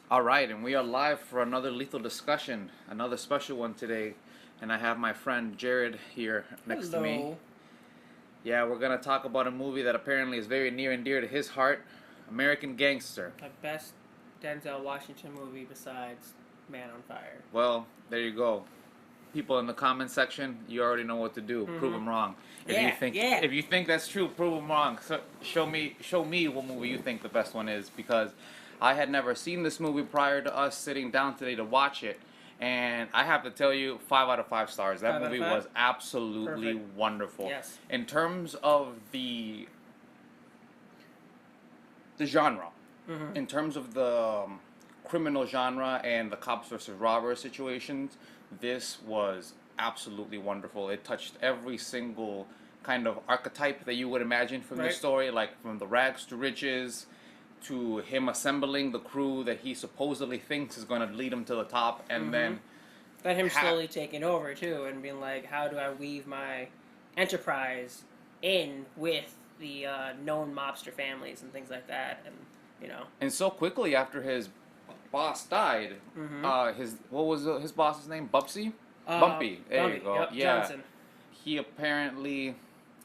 All right, and we are live for another lethal discussion, another special one today. And I have my friend Jared here next to me. Hello. Yeah, we're going to talk about a movie that apparently is very near and dear to his heart, American Gangster. The best Denzel Washington movie besides Man on Fire. Well, there you go. People in the comment section, you already know what to do. Prove them wrong. Yeah. If you think that's true, prove them wrong. So show me what movie you think the best one is, because I had never seen this movie prior to us sitting down today to watch it, and I have to tell you, 5 out of 5 stars. That 5 out of movie 5? was absolutely Perfect. wonderful. Yes. In terms of the genre, in terms of the criminal genre and the cops versus robbers situations, this was absolutely wonderful. It touched every single kind of archetype that you would imagine from the Right. story, like from the rags to riches to him assembling the crew that he supposedly thinks is going to lead him to the top, and then But him ha- slowly taking over too and being like, how do I weave my enterprise in with the known mobster families and things like that, and you know. and so quickly after his boss died, his what was his boss's name? Bubsy? Bumpy. There Bumpy, you go. yep, Yeah. Johnson. He apparently,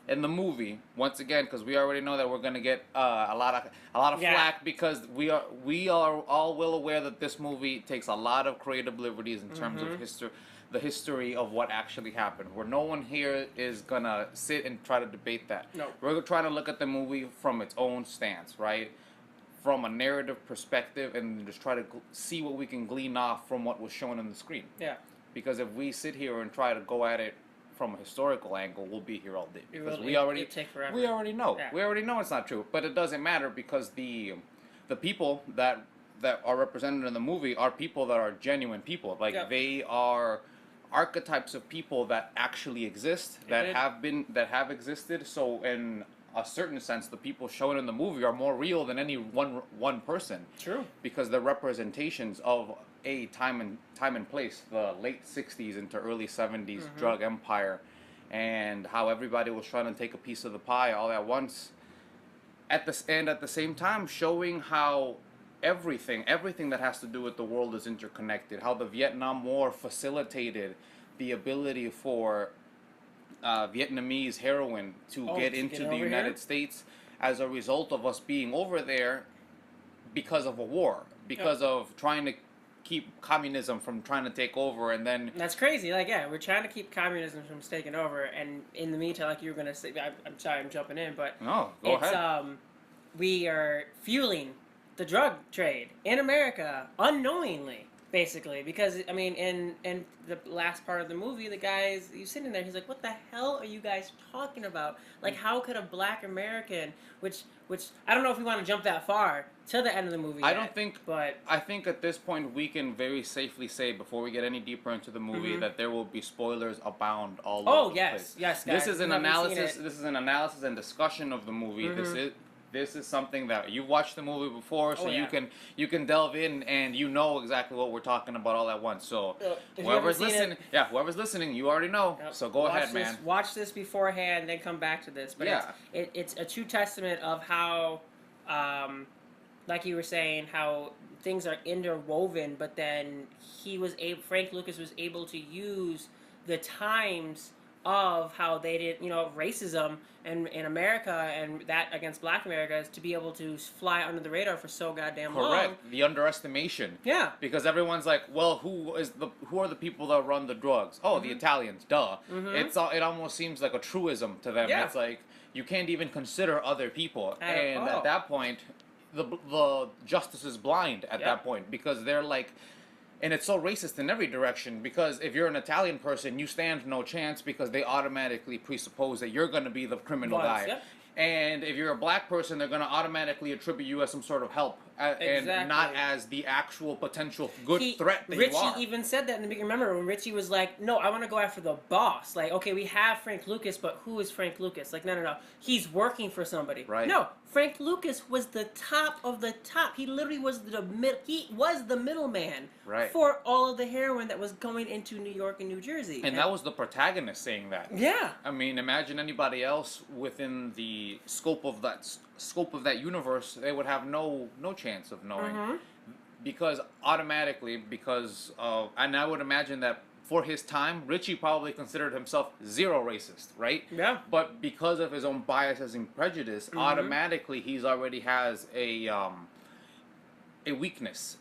in the movie, once again, because we already know that we're gonna get a lot of Yeah. flack, because we are all well aware that this movie takes a lot of creative liberties in terms of the history of what actually happened. Where no one here is gonna sit and try to debate that. No. We're trying to look at the movie from its own stance, right? From a narrative perspective, and just try to see what we can glean off from what was shown on the screen. Yeah. Because if we sit here and try to go at it from a historical angle, we'll be here all day. Because It'd take forever. we already know. Yeah. We already know it's not true. But it doesn't matter, because the people that are represented in the movie are people that are genuine people. Like, Yep. they are archetypes of people that actually exist, They did. that have existed. So in a certain sense, the people shown in the movie are more real than any one person, True. because they're representations of a time and place, the late 60s into early 70s drug empire, and how everybody was trying to take a piece of the pie all at once. At the same time, showing how everything that has to do with the world is interconnected. How the Vietnam War facilitated the ability for Vietnamese heroin to Oh, get to into get the over United here? States as a result of us being over there because of a war, because of trying to keep communism from trying to take over, and then That's crazy. Like, yeah, we're trying to keep communism from taking over, and in the meantime, like you were gonna say, I'm sorry, I'm jumping in, but no, go it's ahead. we are fueling the drug trade in America unknowingly, basically, because I mean, in the last part of the movie, the guy's he's sitting there, he's like, "What the hell are you guys talking about? Like, how could a black American, which I don't know if we want to jump that far to the end of the movie. I yet, don't think, but I think at this point we can very safely say, before we get any deeper into the movie, that there will be spoilers abound all oh over the yes, place. yes, This guys, is if an you haven't seen analysis. it- This is an analysis and discussion of the movie. This is something that you've watched the movie before, so Oh, yeah. you can delve in, and you know exactly what we're talking about all at once. So if you whoever's haven't seen listening, whoever's listening, you already know. Yep. So go Watch ahead, this, man. Watch this beforehand, then come back to this. But Yeah. it's a true testament of how, like you were saying, how things are interwoven. But then Frank Lucas was able to use the times of how they did, racism in America and that against Black Americans to be able to fly under the radar for so goddamn long. Correct. The underestimation. Yeah. Because everyone's like, well, who are the people that run the drugs? Oh, the Italians. Duh. It almost seems like a truism to them. Yeah. It's like you can't even consider other people, and all. at that point, the justice is blind at Yep. that point, because they're like. And it's so racist in every direction, because if you're an Italian person, you stand no chance, because they automatically presuppose that you're going to be the criminal guy. Yep. And if you're a black person, they're going to automatically attribute you as some sort of help, and not Exactly. as the actual potential good threat that Richie you are. even said that in the beginning. Remember when Richie was like, "No, I want to go after the boss." Like, okay, we have Frank Lucas, but who is Frank Lucas? Like, no. He's working for somebody. Right. No, Frank Lucas was the top of the top. He literally was He was the middleman. Right. For all of the heroin that was going into New York and New Jersey. And that was the protagonist saying that. Yeah. I mean, imagine anybody else within the scope of that universe, they would have no chance of knowing. because automatically, and I would imagine that for his time, Richie probably considered himself zero racist, right? Yeah. But because of his own biases and prejudice, automatically he's already has a weakness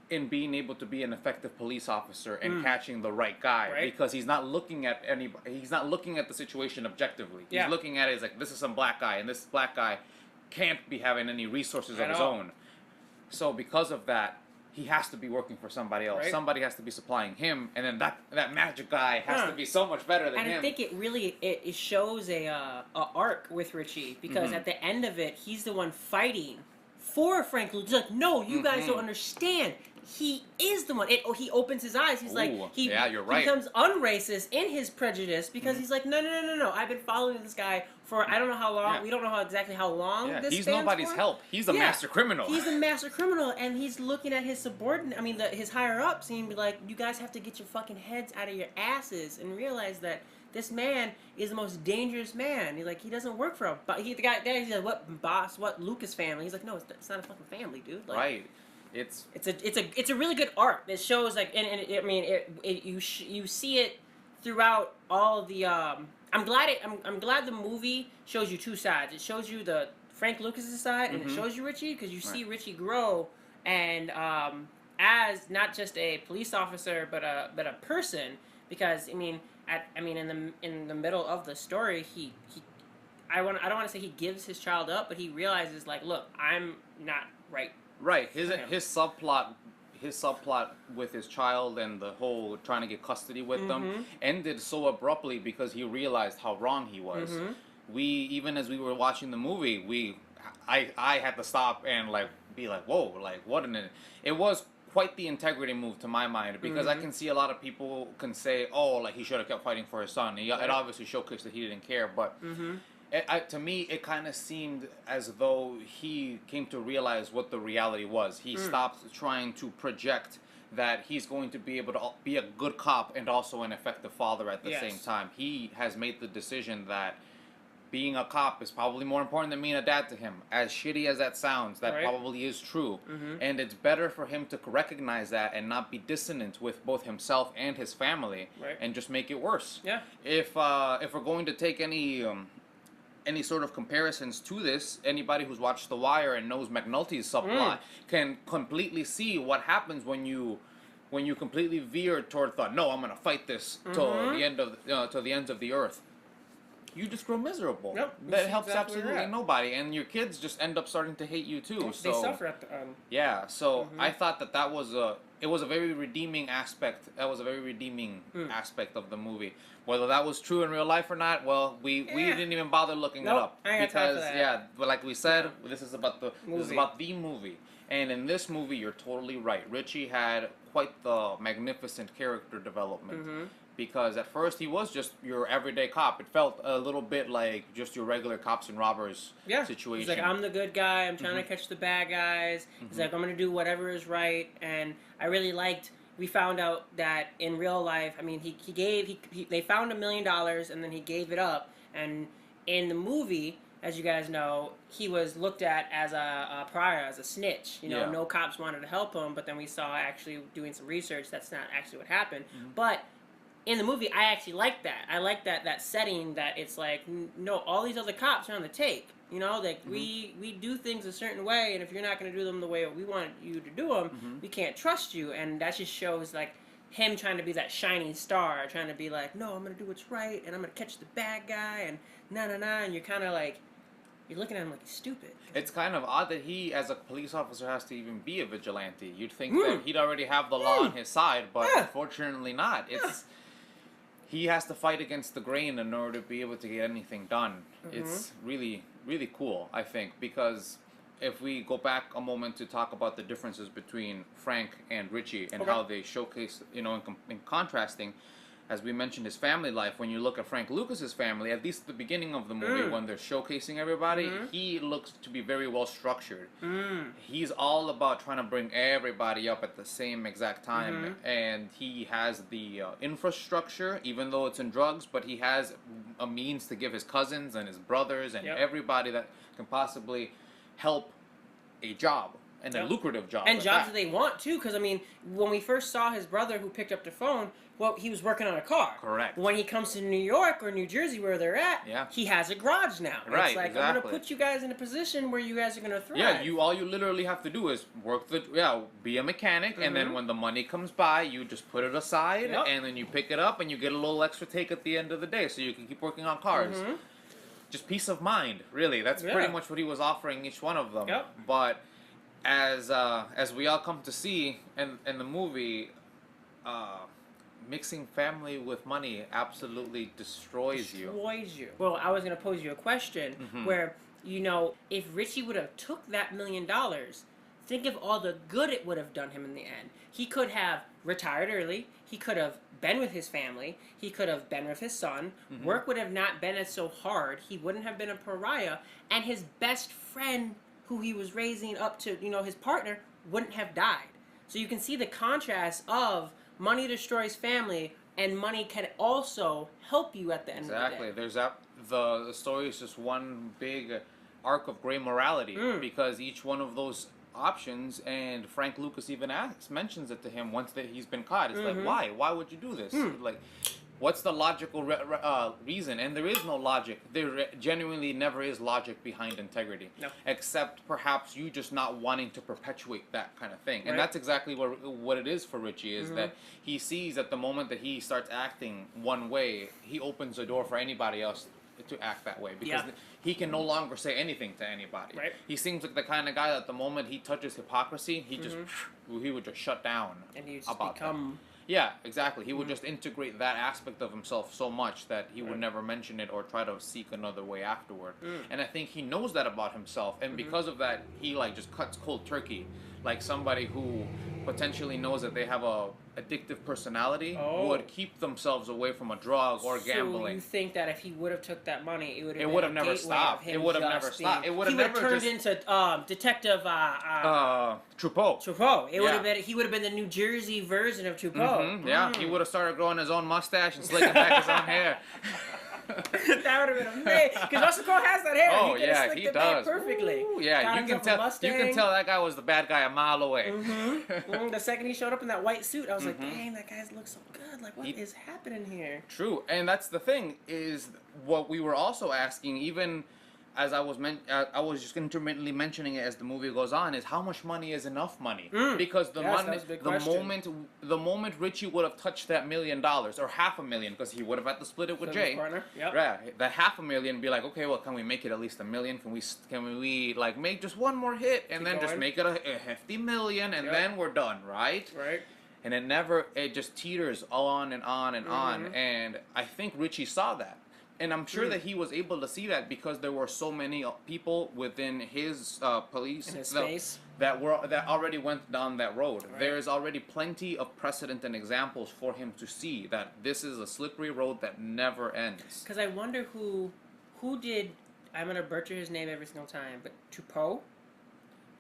in being able to be an effective police officer and catching the right guy, Right. because he's not looking at he's not looking at the situation objectively. He's Yeah. looking at it as like, this is some black guy, and this black guy can't be having any resources of At his all. own. So because of that, he has to be working for somebody else. Right. Somebody has to be supplying him, and then that magic guy has to be so much better than And him. I think it really it shows a arc with Richie, because at the end of it, he's the one fighting for Frank Lucas. He's like, no, you guys don't understand. He is the one. He opens his eyes. He's like, yeah, you're right. He becomes unracist in his prejudice, because he's like, no. I've been following this guy for I don't know how long. Yeah. We don't know exactly how long. Yeah, This he's spans nobody's for. help. He's a master criminal. He's a master criminal, and he's looking at his subordinate. I mean, his higher ups, and he'd be like, "You guys have to get your fucking heads out of your asses and realize that this man is the most dangerous man." He's like, he doesn't work for a the guy. He's like, "What boss? What Lucas family?" He's like, "No, it's not a fucking family, dude." Like, Right. It's a really good arc. It shows like, I mean, you see it throughout all the. I'm glad the movie shows you two sides. It shows you the Frank Lucas's side, and it shows you Richie, because you see Richie grow, and as not just a police officer, but a person. Because I mean, in the middle of the story, I don't want to say he gives his child up, but he realizes, like, look, I'm not right. Right. His subplot with his child and the whole trying to get custody with them ended so abruptly because he realized how wrong he was. Even as we were watching the movie, I had to stop and like be like, whoa, like what it was quite the integrity move to my mind, because I can see a lot of people can say, oh, like he should have kept fighting for his son. It obviously showcased that he didn't care, but to me, it kind of seemed as though he came to realize what the reality was. He stopped trying to project that he's going to be able to be a good cop and also an effective father at the same time. He has made the decision that being a cop is probably more important than being a dad to him. As shitty as that sounds, that probably is true. And it's better for him to recognize that and not be dissonant with both himself and his family, and just make it worse. Yeah. If we're going to take any sort of comparisons to this, anybody who's watched The Wire and knows McNulty's subplot can completely see what happens when you completely veer toward thought, no, I'm gonna fight this till the end of till the ends of the earth. You just grow miserable. Yep, That helps exactly absolutely right. nobody, and your kids just end up starting to hate you too. So They suffer at the yeah, so I thought that was a very redeeming aspect. That was a very redeeming aspect of the movie. Whether that was true in real life or not, well, we didn't even bother looking it up, I ain't got time for because that. but like we said, this is about the movie. And in this movie, you're totally right. Richie had quite the magnificent character development. Because at first he was just your everyday cop. It felt a little bit like just your regular cops and robbers situation. He's like, I'm the good guy. I'm trying to catch the bad guys. He's like, I'm going to do whatever is right. And I really liked, we found out that in real life, I mean, they found $1 million and then he gave it up. And in the movie, as you guys know, he was looked at as a pariah, as a snitch. You know, no cops wanted to help him. But then we saw, actually doing some research, that's not actually what happened. But in the movie, I actually like that. I like that setting, that it's like, no, all these other cops are on the take. You know, like we do things a certain way, and if you're not going to do them the way we want you to do them, we can't trust you. And that just shows like him trying to be that shining star, trying to be like, no, I'm going to do what's right, and I'm going to catch the bad guy, and and you're kind of like, you're looking at him like he's stupid. It's kind of odd that he, as a police officer, has to even be a vigilante. You'd think that he'd already have the law on his side, but unfortunately not. It's he has to fight against the grain in order to be able to get anything done. It's really, really cool, I think, because if we go back a moment to talk about the differences between Frank and Richie and how they showcase, in contrasting, as we mentioned, his family life. When you look at Frank Lucas's family, at least at the beginning of the movie, when they're showcasing everybody, he looks to be very well structured. He's all about trying to bring everybody up at the same exact time, and he has the infrastructure, even though it's in drugs, but he has a means to give his cousins and his brothers and everybody that can possibly help a job. and a Yep. lucrative job. And at jobs that. that they want too, because I mean, when we first saw his brother who picked up the phone, well, he was working on a car. Correct. When he comes to New York or New Jersey, where they're at, Yeah. he has a garage now. Right, It's like, I'm exactly. gonna put you guys in a position where you guys are gonna thrive. Yeah, all you literally have to do is be a mechanic, and then when the money comes by, you just put it aside, Yep. and then you pick it up, and you get a little extra take at the end of the day, so you can keep working on cars. Just peace of mind, really. That's pretty much what he was offering each one of them. Yep. But as we all come to see in the movie, mixing family with money absolutely destroys you. Well, I was gonna pose you a question where, you know, if Richie would have took that $1 million, think of all the good it would have done him in the end. He could have retired early. He could have been with his family. He could have been with his son. Work would have not been as so hard. He wouldn't have been a pariah. And his best friend, who he was raising up to, you know, his partner, wouldn't have died. So you can see the contrast of money destroys family, and money can also help you at the end of the day. Exactly. There's the story is just one big arc of gray morality, because each one of those options, and Frank Lucas even mentions it to him once that he's been caught. It's like, why would you do this? Like, what's the logical reason? And there is no logic. There genuinely never is logic behind integrity. No. Except perhaps you just not wanting to perpetuate that kind of thing. And Right. that's exactly what it is for Richie, is that he sees at the moment that he starts acting one way, he opens the door for anybody else to act that way, because he can no longer say anything to anybody. Right. He seems like the kind of guy that the moment he touches hypocrisy, he would just shut down And you just about become... that. Yeah, exactly. He would just integrate that aspect of himself so much that he would never mention it or try to seek another way afterward. And I think he knows that about himself, and because of that, he like just cuts cold turkey. Like somebody who potentially knows that they have a addictive personality would keep themselves away from a drug or gambling. So you think that if he would have took that money, it would have never stopped. It would have never stopped. It would have never turned into Detective Truffaut. Truffaut. It would have been. He would have been the New Jersey version of Truffaut. Yeah, he would have started growing his own mustache and slicking back his own hair. That would have been amazing. Because Russell Crowe has that hair. Oh, he could have yeah, slicked he it back does. perfectly. Ooh, yeah, Got you can himself a Mustang. tell that guy was the bad guy a mile away. The second he showed up in that white suit, I was like, dang, that guy looks so good. Like, what is happening here? True, and that's the thing, is what we were also asking, even as I was just intermittently mentioning it as the movie goes on, is how much money is enough money? Because the Yes, that was a big question. the moment Richie would have touched that $1 million or $500,000, because he would have had to split it with Split with Jay. his partner, yep. Yeah, that $500,000 be like, okay, well, can we make it at least $1 million? Can we like make just one more hit and then just going. make it a hefty $1 million, and then we're done, right? Right. And it just teeters on and on and on. And I think Richie saw that. And I'm sure that he was able to see that because there were so many people within his police In his space. that already went down that road. Right. There's already plenty of precedent and examples for him to see that this is a slippery road that never ends. Because I wonder who did, I'm going to butcher his name every single time, but Truffaut?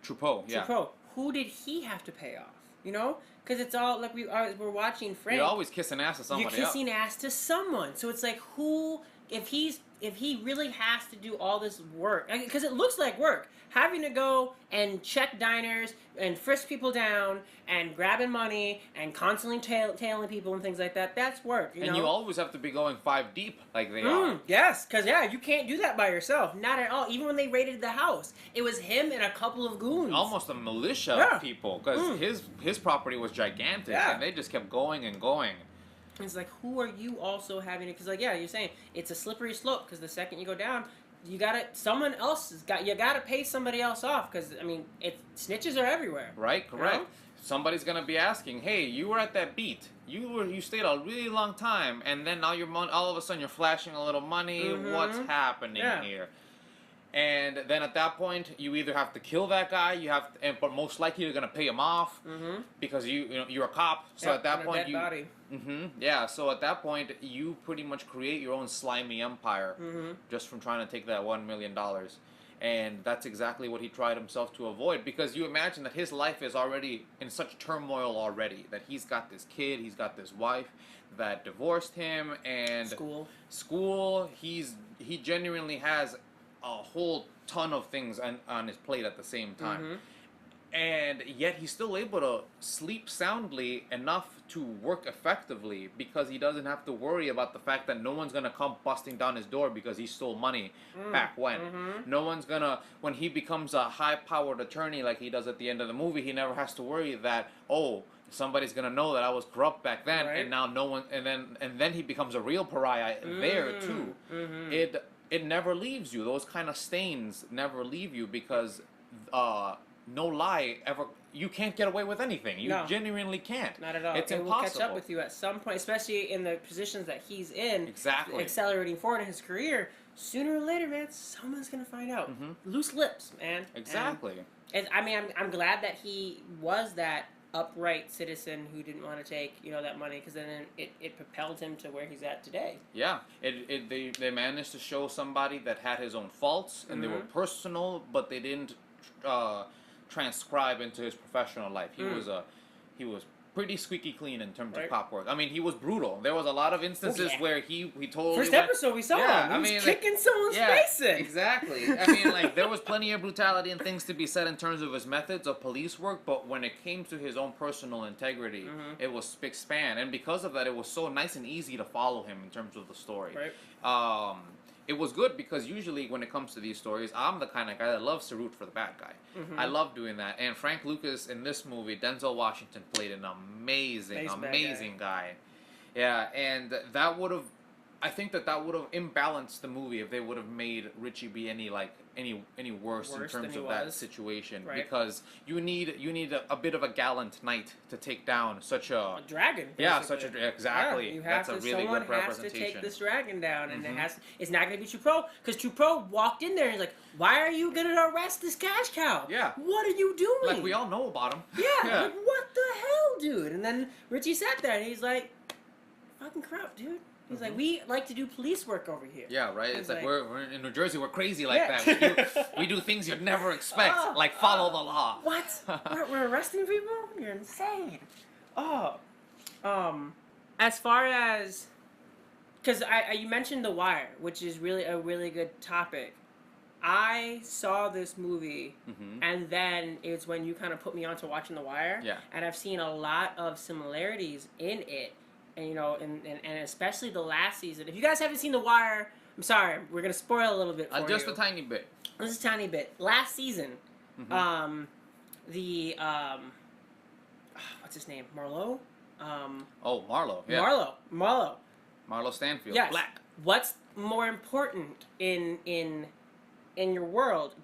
Truffaut, yeah. Truffaut. Who did he have to pay off? You know? Because it's all, like we're watching Frank. You're always kissing ass to somebody You're kissing ass to someone. So it's like, who, if he really has to do all this work, because it looks like work, having to go and check diners and frisk people down and grabbing money and constantly tailing people and things like that, that's work. You know? You always have to be going 5 deep like they are. Yes, because you can't do that by yourself. Not at all. Even when they raided the house, it was him and a couple of goons. Almost a militia of people, because his property was gigantic, and they just kept going and going. It's like, who are you also having it? Because, like, yeah, you're saying it's a slippery slope. Because the second you go down, you gotta pay somebody else off. Because I mean, snitches are everywhere. Right, correct. You know? Somebody's gonna be asking, hey, you were at that beat. You stayed a really long time, and then now all of a sudden you're flashing a little money. What's happening here? And then at that point, you either have to kill that guy, but most likely you're gonna pay him off because you're a cop. So at that point, So at that point, you pretty much create your own slimy empire just from trying to take that $1 million. And that's exactly what he tried himself to avoid, because you imagine that his life is already in such turmoil already, that he's got this kid, he's got this wife that divorced him, and school. He genuinely has a whole ton of things on his plate at the same time. and yet he's still able to sleep soundly enough to work effectively because he doesn't have to worry about the fact that no one's gonna come busting down his door because he stole money back when. No one's gonna, when he becomes a high-powered attorney like he does at the end of the movie, he never has to worry that, oh, somebody's gonna know that I was corrupt back then, Right. and now no one, and then he becomes a real pariah there too. It never leaves you. Those kind of stains never leave you because no lie ever. You can't get away with anything. You No. genuinely can't. Not at all. It's it impossible. will catch up with you at some point, especially in the positions that he's in. Exactly. Accelerating forward in his career. Sooner or later, man, someone's gonna find out. Loose lips, man. Exactly. And I mean, I'm glad that he was that upright citizen who didn't want to take that money, because then it propelled him to where he's at today. Yeah, they managed to show somebody that had his own faults, and they were personal, but they didn't transcribe into his professional life. He was pretty squeaky clean in terms of cop work. I mean, he was brutal. There was a lot of instances where he totally First went, episode we saw him. He was kicking someone's face in. Exactly. I mean, like, there was plenty of brutality and things to be said in terms of his methods of police work, but when it came to his own personal integrity, it was spick span, and because of that, it was so nice and easy to follow him in terms of the story. Right. It was good because usually when it comes to these stories, I'm the kind of guy that loves to root for the bad guy. I love doing that. And Frank Lucas in this movie, Denzel Washington played an amazing guy. Yeah, and that would have, I think that would have imbalanced the movie if they would have made Richie be any worse in terms of that situation, because you need a bit of a gallant knight to take down such a dragon. Yeah, exactly. Yeah, you That's have a really someone good has to representation. take this dragon down, and it's not going to be Trupro, because Trupro walked in there and he's like, "Why are you going to arrest this cash cow? Yeah. What are you doing?" Like, we all know about him. Yeah, like, what the hell, dude? And then Richie sat there and he's like, "Fucking corrupt, dude." He's like, "We like to do police work over here." Yeah, right. He's It's like, like, we're in New Jersey. We're crazy like Yeah. that. We do things you'd never expect, like follow the law. What? We're arresting people? You're insane. As far as, because you mentioned The Wire, which is really a really good topic. I saw this movie, and then it's when you kind of put me on to watching The Wire. Yeah. And I've seen a lot of similarities in it, and and especially the last season. If you guys haven't seen The Wire, I'm sorry, we're gonna spoil a little bit for you. Just a tiny bit. Just a tiny bit. Last season, what's his name? Marlowe? Marlowe. Yeah. Marlowe Stanfield. Yes. Black. What's more important in your world?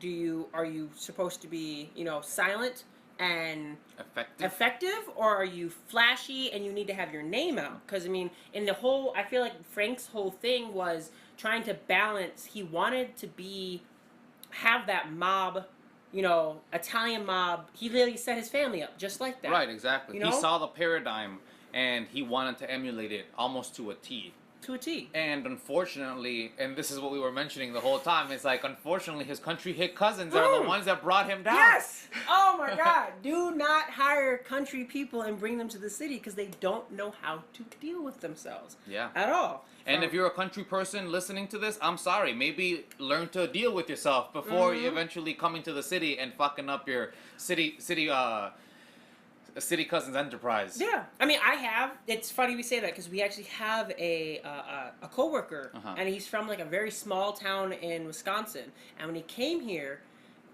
Are you supposed to be, silent and effective, or are you flashy and you need to have your name out? Because, I mean, I feel like Frank's whole thing was trying to balance. He wanted to have that mob, Italian mob. He literally set his family up just like that. Right, exactly. He saw the paradigm and he wanted to emulate it almost to a T. To a T. And unfortunately, and this is what we were mentioning the whole time, it's like, unfortunately, his country hit cousins are the ones that brought him down. Yes! Oh my God. Do not hire country people and bring them to the city, because they don't know how to deal with themselves. Yeah. At all. And if you're a country person listening to this, I'm sorry. Maybe learn to deal with yourself before you eventually coming to the city and fucking up your city cousin's enterprise. Yeah, I mean, it's funny we say that, because we actually have a coworker, and he's from like a very small town in Wisconsin, and when he came here,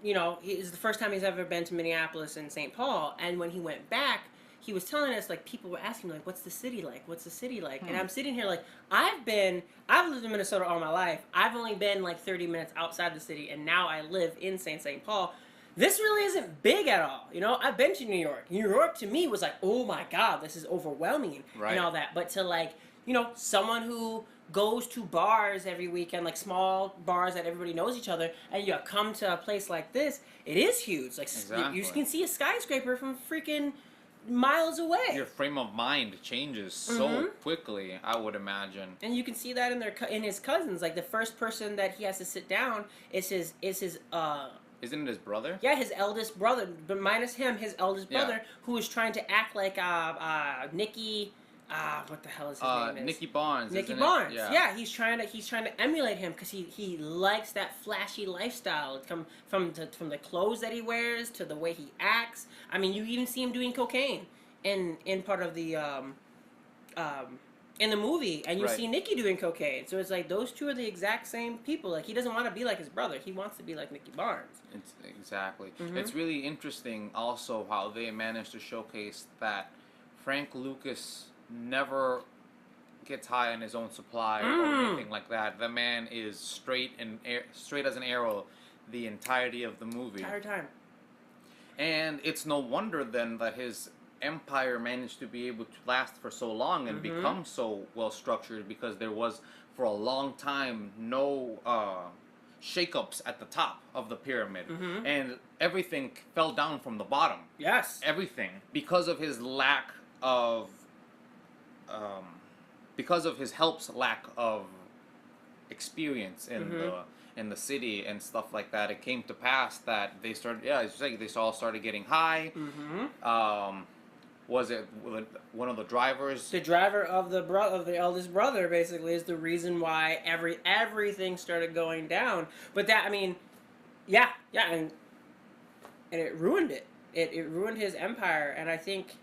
it's the first time he's ever been to Minneapolis and St. Paul, and when he went back, he was telling us, like, people were asking, like, what's the city like? What's the city like? And I'm sitting here like, I've lived in Minnesota all my life. I've only been like 30 minutes outside the city, and now I live in St. Paul. This really isn't big at all. I've been to New York. New York to me was like, oh my God, this is overwhelming and all that. But to, like, someone who goes to bars every weekend, like small bars that everybody knows each other, and you come to a place like this, it is huge. Like, you can see a skyscraper from freaking miles away. Your frame of mind changes so quickly, I would imagine. And you can see that in his cousins. Like, the first person that he has to sit down is his Isn't it his brother? Yeah, his eldest brother, but minus him, his eldest brother, who is trying to act like Nicky, what the hell is his name? Nicky Barnes. Nicky isn't it? Barnes. Yeah. Yeah, he's trying to emulate him because he likes that flashy lifestyle. From the clothes that he wears to the way he acts. I mean, you even see him doing cocaine in part of the in the movie, and you Right. see Nicky doing cocaine. So it's like those two are the exact same people. Like he doesn't want to be like his brother. He wants to be like Nicky Barnes. It's, exactly. Mhm. It's really interesting also how they managed to showcase that Frank Lucas never gets high on his own supply or anything like that. The man is straight straight as an arrow the entirety of the movie. Entire time. And it's no wonder then that his empire managed to be able to last for so long and become so well structured, because there was for a long time no shakeups at the top of the pyramid, and everything fell down from the bottom. Yes. Everything, because of his lack of because of his help's lack of experience in the city and stuff like that. It came to pass that they started, as you say, they all started getting high. Was it one of the drivers? The driver of the eldest brother basically is the reason why everything started going down. But that, I mean, yeah, and it ruined it. It ruined his empire. And I think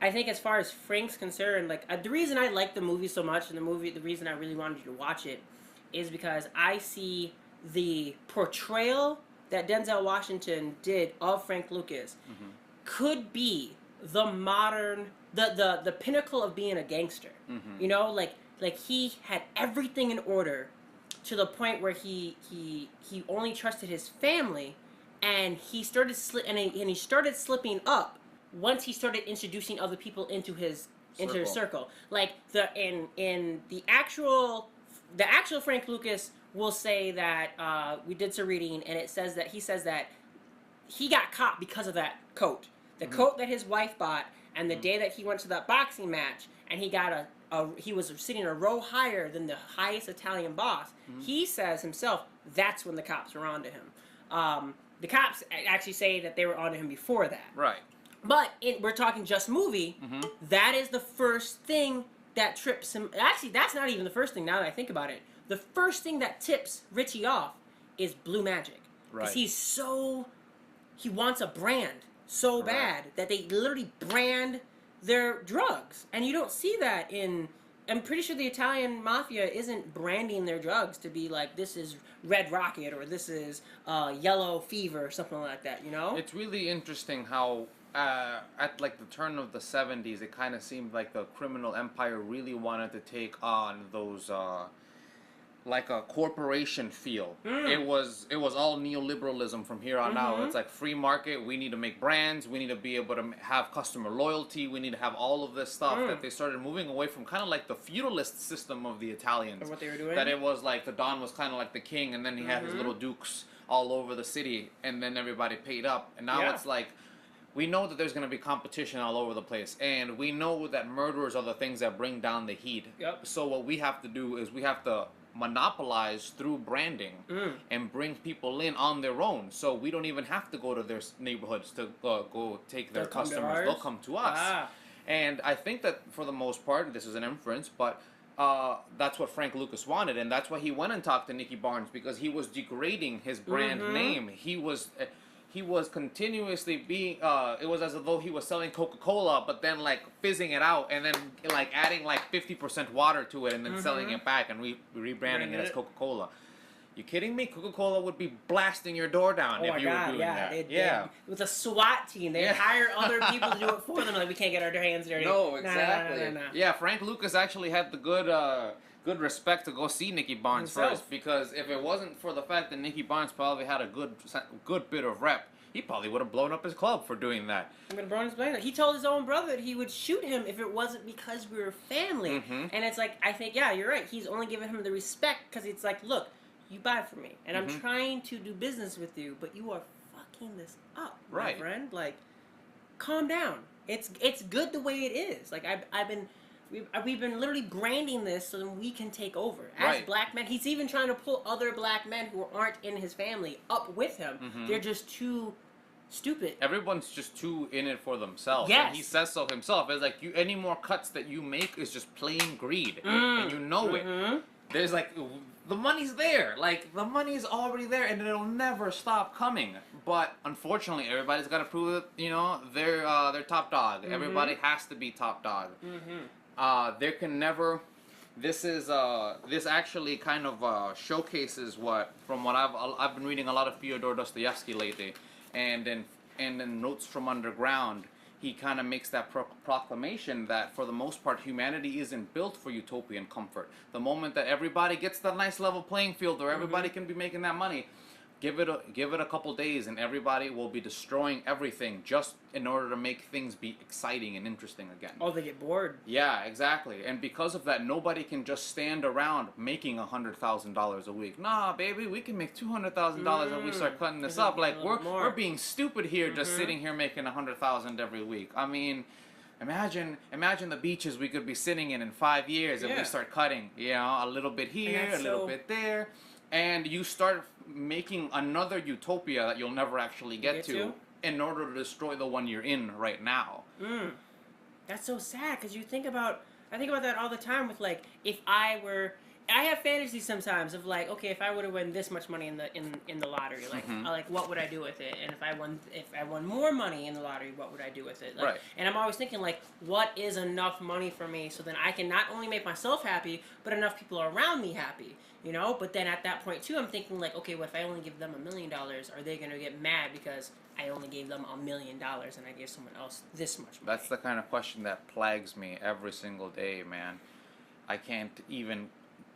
as far as Frank's concerned, like the reason I like the movie so much, and the reason I really wanted you to watch it, is because I see the portrayal that Denzel Washington did of Frank Lucas could be the modern, the pinnacle of being a gangster. You know, like he had everything in order to the point where he only trusted his family, and he started he started slipping up once he started introducing other people into his circle. Like in the actual Frank Lucas will say that we did some reading, and he says that he got caught because of that coat. The coat that his wife bought, and the day that he went to that boxing match, and he got he was sitting a row higher than the highest Italian boss. He says himself that's when the cops were onto him. The cops actually say that they were onto him before that. Right. But we're talking just movie. That is the first thing that trips him. Actually, that's not even the first thing. Now that I think about it, the first thing that tips Richie off is blue magic. Right. Because he wants a brand so bad that they literally brand their drugs, and you don't see that in. I'm pretty sure the Italian mafia isn't branding their drugs to be like, this is Red Rocket or this is Yellow Fever or something like that. You know? It's really interesting how at like the turn of the 70s, it kind of seemed like the criminal empire really wanted to take on those like a corporation feel. It was all neoliberalism from here on out. It's like free market. We need to make brands. We need to be able to have customer loyalty. We need to have all of this stuff that they started moving away from, kind of like the feudalist system of the Italians. Or what they were doing. That it was like the Don was kind of like the king, and then he had his little dukes all over the city, and then everybody paid up. And now it's like, we know that there's going to be competition all over the place, and we know that murderers are the things that bring down the heat. So what we have to do is we have to monopolize through branding and bring people in on their own, so we don't even have to go to their neighborhoods to go take their customers. They'll come to us. And I think that for the most part, this is an inference, but that's what Frank Lucas wanted, and that's why he went and talked to Nicky Barnes, because he was degrading his brand name. He was continuously being, it was as though he was selling Coca-Cola, but then like fizzing it out, and then like adding like 50% water to it, and then selling it back and rebranding it as Coca-Cola. You kidding me? Coca-Cola would be blasting your door down if you were doing that. With a SWAT team, they hire other people to do it for them. Like, we can't get our hands dirty. No, exactly. No. Yeah, Frank Lucas actually had the good respect to go see Nicky Barnes first, because if it wasn't for the fact that Nicky Barnes probably had a good bit of rep, he probably would have blown up his club for doing that. He told his own brother that he would shoot him if it wasn't because we were family. And it's like, I think, yeah, you're right. He's only giving him the respect because it's like, look, you buy from me, and I'm trying to do business with you, but you are fucking this up, my friend. Like, calm down. It's good the way it is. Like, we've been literally branding this so that we can take over as black men. He's even trying to pull other black men who aren't in his family up with him. They're just too stupid. Everyone's just too in it for themselves. Yes. And he says so himself. It's like, any more cuts that you make is just plain greed. And you know it. There's like, the money's there. Like, the money's already there, and it'll never stop coming. But unfortunately, everybody's got to prove that, they're top dog. Everybody has to be top dog. There can never. This actually kind of showcases from what I've been reading a lot of Fyodor Dostoevsky lately, and in Notes from Underground, he kind of makes that proclamation that for the most part humanity isn't built for utopian comfort. The moment that everybody gets that nice level playing field, or everybody can be making that money, give it a couple days and everybody will be destroying everything just in order to make things be exciting and interesting again. Oh, they get bored. Yeah, exactly. And because of that, nobody can just stand around making $100,000 a week. Nah, baby, we can make $200,000 if we start cutting this up. Like, we're being stupid here, just sitting here making $100,000 every week. I mean, imagine the beaches we could be sitting in 5 years if we start cutting. A little bit here, a little bit there. And you start making another utopia that you'll never actually get to in order to destroy the one you're in right now. That's so sad, because I think about that all the time with, like, I have fantasies sometimes of, like, okay, if I would have won this much money in the lottery, like, what would I do with it? And if I won more money in the lottery, what would I do with it? Like, right. And I'm always thinking, like, what is enough money for me so then I can not only make myself happy, but enough people around me happy, But then at that point too, I'm thinking, like, okay, what if I only give them $1 million? Are they gonna get mad because I only gave them $1 million and I gave someone else this much money? That's the kind of question that plagues me every single day, man. I can't even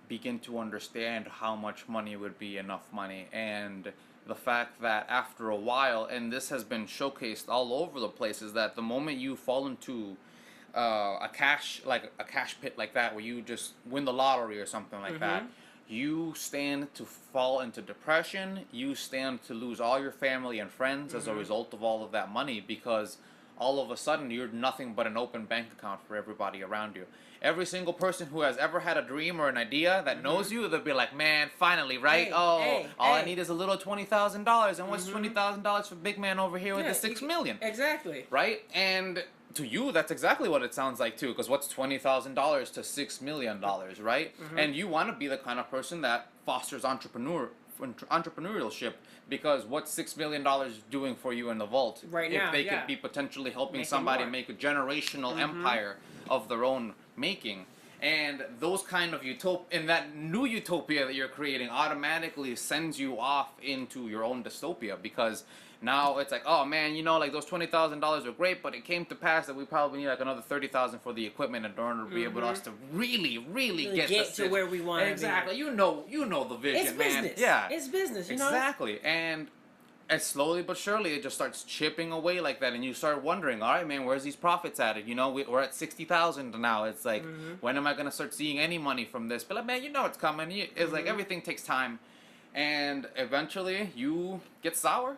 begin to understand how much money would be enough money, and the fact that after a while, and this has been showcased all over the place, is that the moment you fall into a cash pit like that, where you just win the lottery or something like that, you stand to fall into depression. You stand to lose all your family and friends as a result of all of that money, because all of a sudden you're nothing but an open bank account for everybody around you. Every single person who has ever had a dream or an idea that knows you, they'll be like, man, finally, right? Hey, all I need is a little $20,000. And what's $20,000 for big man over here with the $6 million? Exactly. Right? And to you, that's exactly what it sounds like too, because what's $20,000 to $6 million, right? And you want to be the kind of person that fosters entrepreneurship, because what's $6 million doing for you in the vault right if now, they could be potentially helping somebody make a generational empire of their own making? And those kind of and that new utopia that you're creating automatically sends you off into your own dystopia, because now it's like, oh man, like those $20,000 are great, but it came to pass that we probably need like another $30,000 for the equipment in order to be able to really get to where we want to be. Exactly. You know the vision, it's man. Business. Yeah. It's business, Exactly. And slowly but surely it just starts chipping away like that, and you start wondering, all right, man, where's these profits at? We're at 60,000 now. It's like, when am I gonna start seeing any money from this? But like, man, it's coming. It's like everything takes time, and eventually you get sour.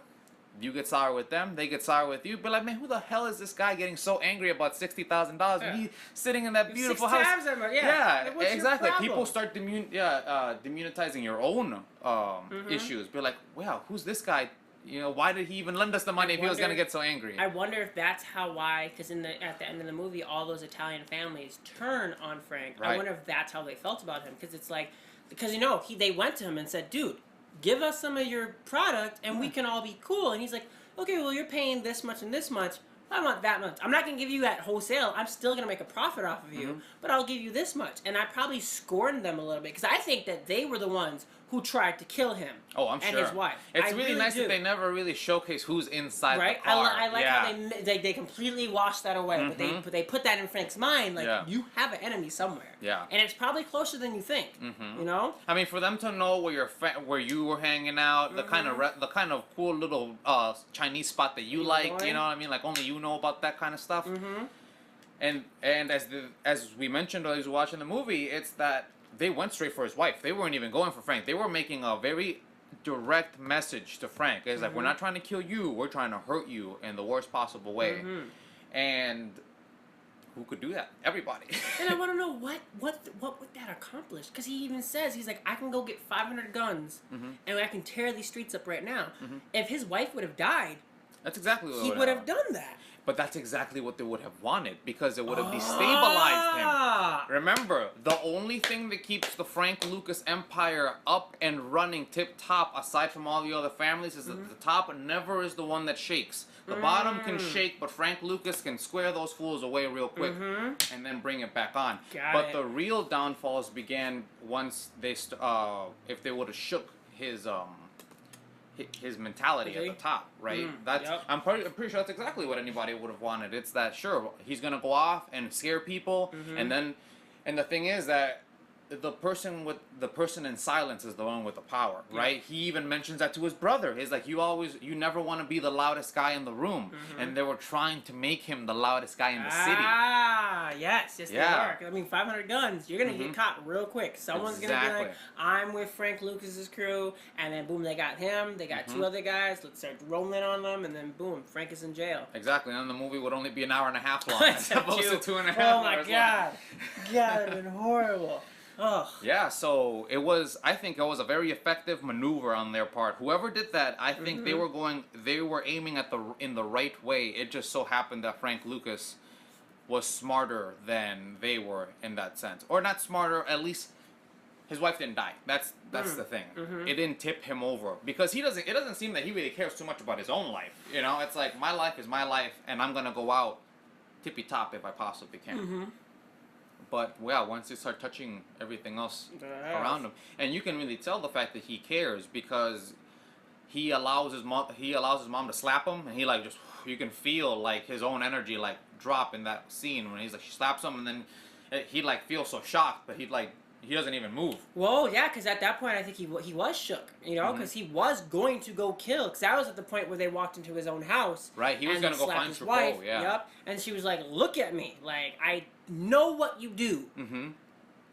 You get sour with them, they get sour with you. But like, man, who the hell is this guy getting so angry about $60,000 when he's sitting in that beautiful house? Yeah, like, exactly. People start demonetizing your own issues. Be like, wow, who's this guy? Why did he even lend us the money if he was gonna get so angry? I wonder if that's because at the end of the movie, all those Italian families turn on Frank. Right. I wonder if that's how they felt about him, because it's like, they went to him and said, dude, give us some of your product and we can all be cool. And he's like, okay, well, you're paying this much and this much. I want that much. I'm not going to give you that wholesale. I'm still going to make a profit off of you, but I'll give you this much. And I probably scorned them a little bit, because I think that they were the ones who tried to kill him. Oh, I'm and sure. His wife. It's really nice that they never really showcase who's inside the car. I like how they completely washed that away, but they put that in Frank's mind, like, you have an enemy somewhere. Yeah. And it's probably closer than you think. I mean, for them to know where you were hanging out, the kind of cool little Chinese spot that you like, you know what I mean? Like, only you know about that kind of stuff. And as we mentioned while we were watching the movie, it's that they went straight for his wife. They weren't even going for Frank. They were making a very direct message to Frank. It's like, we're not trying to kill you. We're trying to hurt you in the worst possible way. And who could do that? Everybody. And I want to know what would that accomplish? Because he even says, he's like, I can go get 500 guns and I can tear these streets up right now. If his wife would have died, That's exactly what he would have done that. But that's exactly what they would have wanted, because it would have destabilized him. Remember, the only thing that keeps the Frank Lucas empire up and running tip top, aside from all the other families, is that the top never is the one that shakes. The bottom can shake, but Frank Lucas can square those fools away real quick and then bring it back on. The real downfalls began once they, if they would have shook his mentality at the top, right? I'm pretty sure that's exactly what anybody would have wanted. It's that, sure, he's gonna go off and scare people, and the thing is that the person in silence is the one with the power, right? He even mentions that to his brother. He's like, you never want to be the loudest guy in the room, and they were trying to make him the loudest guy in the city. Yes, they were. I mean, 500 guns, you're gonna get caught real quick. Someone's gonna be like, I'm with Frank Lucas's crew, and then boom, they got him. They got two other guys. Let's start rolling on them, and then boom, Frank is in jail. Exactly, and then the movie would only be an hour and a half long, as opposed to 2.5 hours. Oh my god, God, it'd been horrible. Ugh. Yeah, so I think it was a very effective maneuver on their part. Whoever did that, I think they were aiming in the right way. It just so happened that Frank Lucas was smarter than they were in that sense. Or not smarter, at least his wife didn't die. That's the thing. It didn't tip him over, because it doesn't seem that he really cares too much about his own life. You know, it's like, my life is my life, and I'm going to go out tippy top if I possibly can. But yeah, once they start touching everything else around him, and you can really tell the fact that he cares, because he allows his mom to slap him, and he like just, you can feel like his own energy like drop in that scene when he's like, she slaps him, and then he like feels so shocked, but he doesn't even move. Well, yeah, because at that point, I think he was shook, you know, because he was going to go kill, because that was at the point where they walked into his own house. Right, he was going to go find his wife. Yep, and she was like, look at me, like, I know what you do.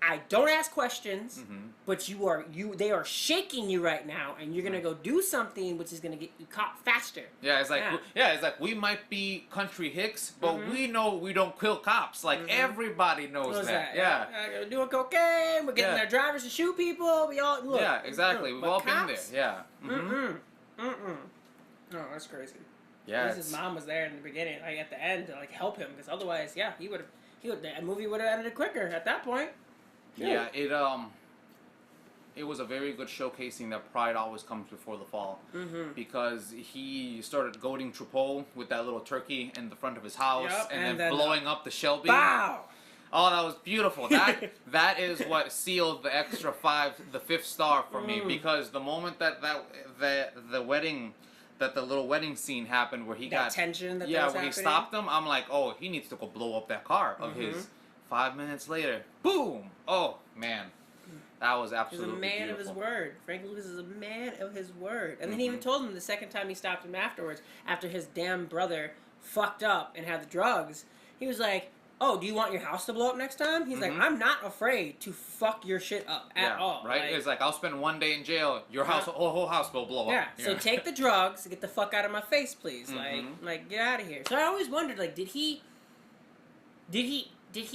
I don't ask questions, but they are shaking you right now, and you're gonna go do something which is gonna get you caught faster. Yeah, it's like we might be country hicks, but we know we don't kill cops. Like everybody knows that. Yeah. We're doing cocaine. We're getting their drivers to shoot people. We all look. Yeah, exactly. We've all been there. Yeah. No, that's crazy. Yeah. At least his mom was there in the beginning, like at the end, to like help him, because otherwise, yeah, that movie would have ended quicker at that point. Yeah, it was a very good showcasing that pride always comes before the fall, because he started goading Truffaut with that little turkey in the front of his house, and then blowing up the Shelby. Wow! Oh, that was beautiful. That is what sealed the extra the 5th star for me, because the moment that the little wedding scene happened, where he got tension, where he stopped him, I'm like, oh, he needs to go blow up that car of his. 5 minutes later, boom! Oh man, that was absolutely beautiful. He's a man of his word. Frank Lucas is a man of his word. And then he even told him the second time he stopped him afterwards, after his damn brother fucked up and had the drugs, he was like, oh, do you want your house to blow up next time? He's like, I'm not afraid to fuck your shit up at all. Right? Like, it's like, I'll spend 1 day in jail, your whole house will blow up. Yeah, so take the drugs, get the fuck out of my face, please. Like, get out of here. So I always wondered, like,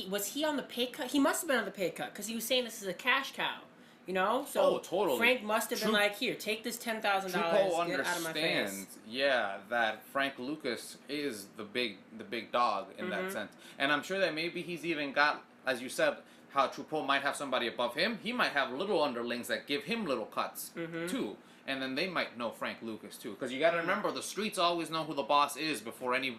was he on the pay cut? He must have been on the pay cut, because he was saying this is a cash cow, you know? So totally. Frank must have been like, here, take this $10,000, get out of my face. Yeah, that Frank Lucas is the big dog in that sense. And I'm sure that maybe he's even got, as you said, how Truffaut might have somebody above him. He might have little underlings that give him little cuts, too. And then they might know Frank Lucas too, because you got to remember, the streets always know who the boss is before any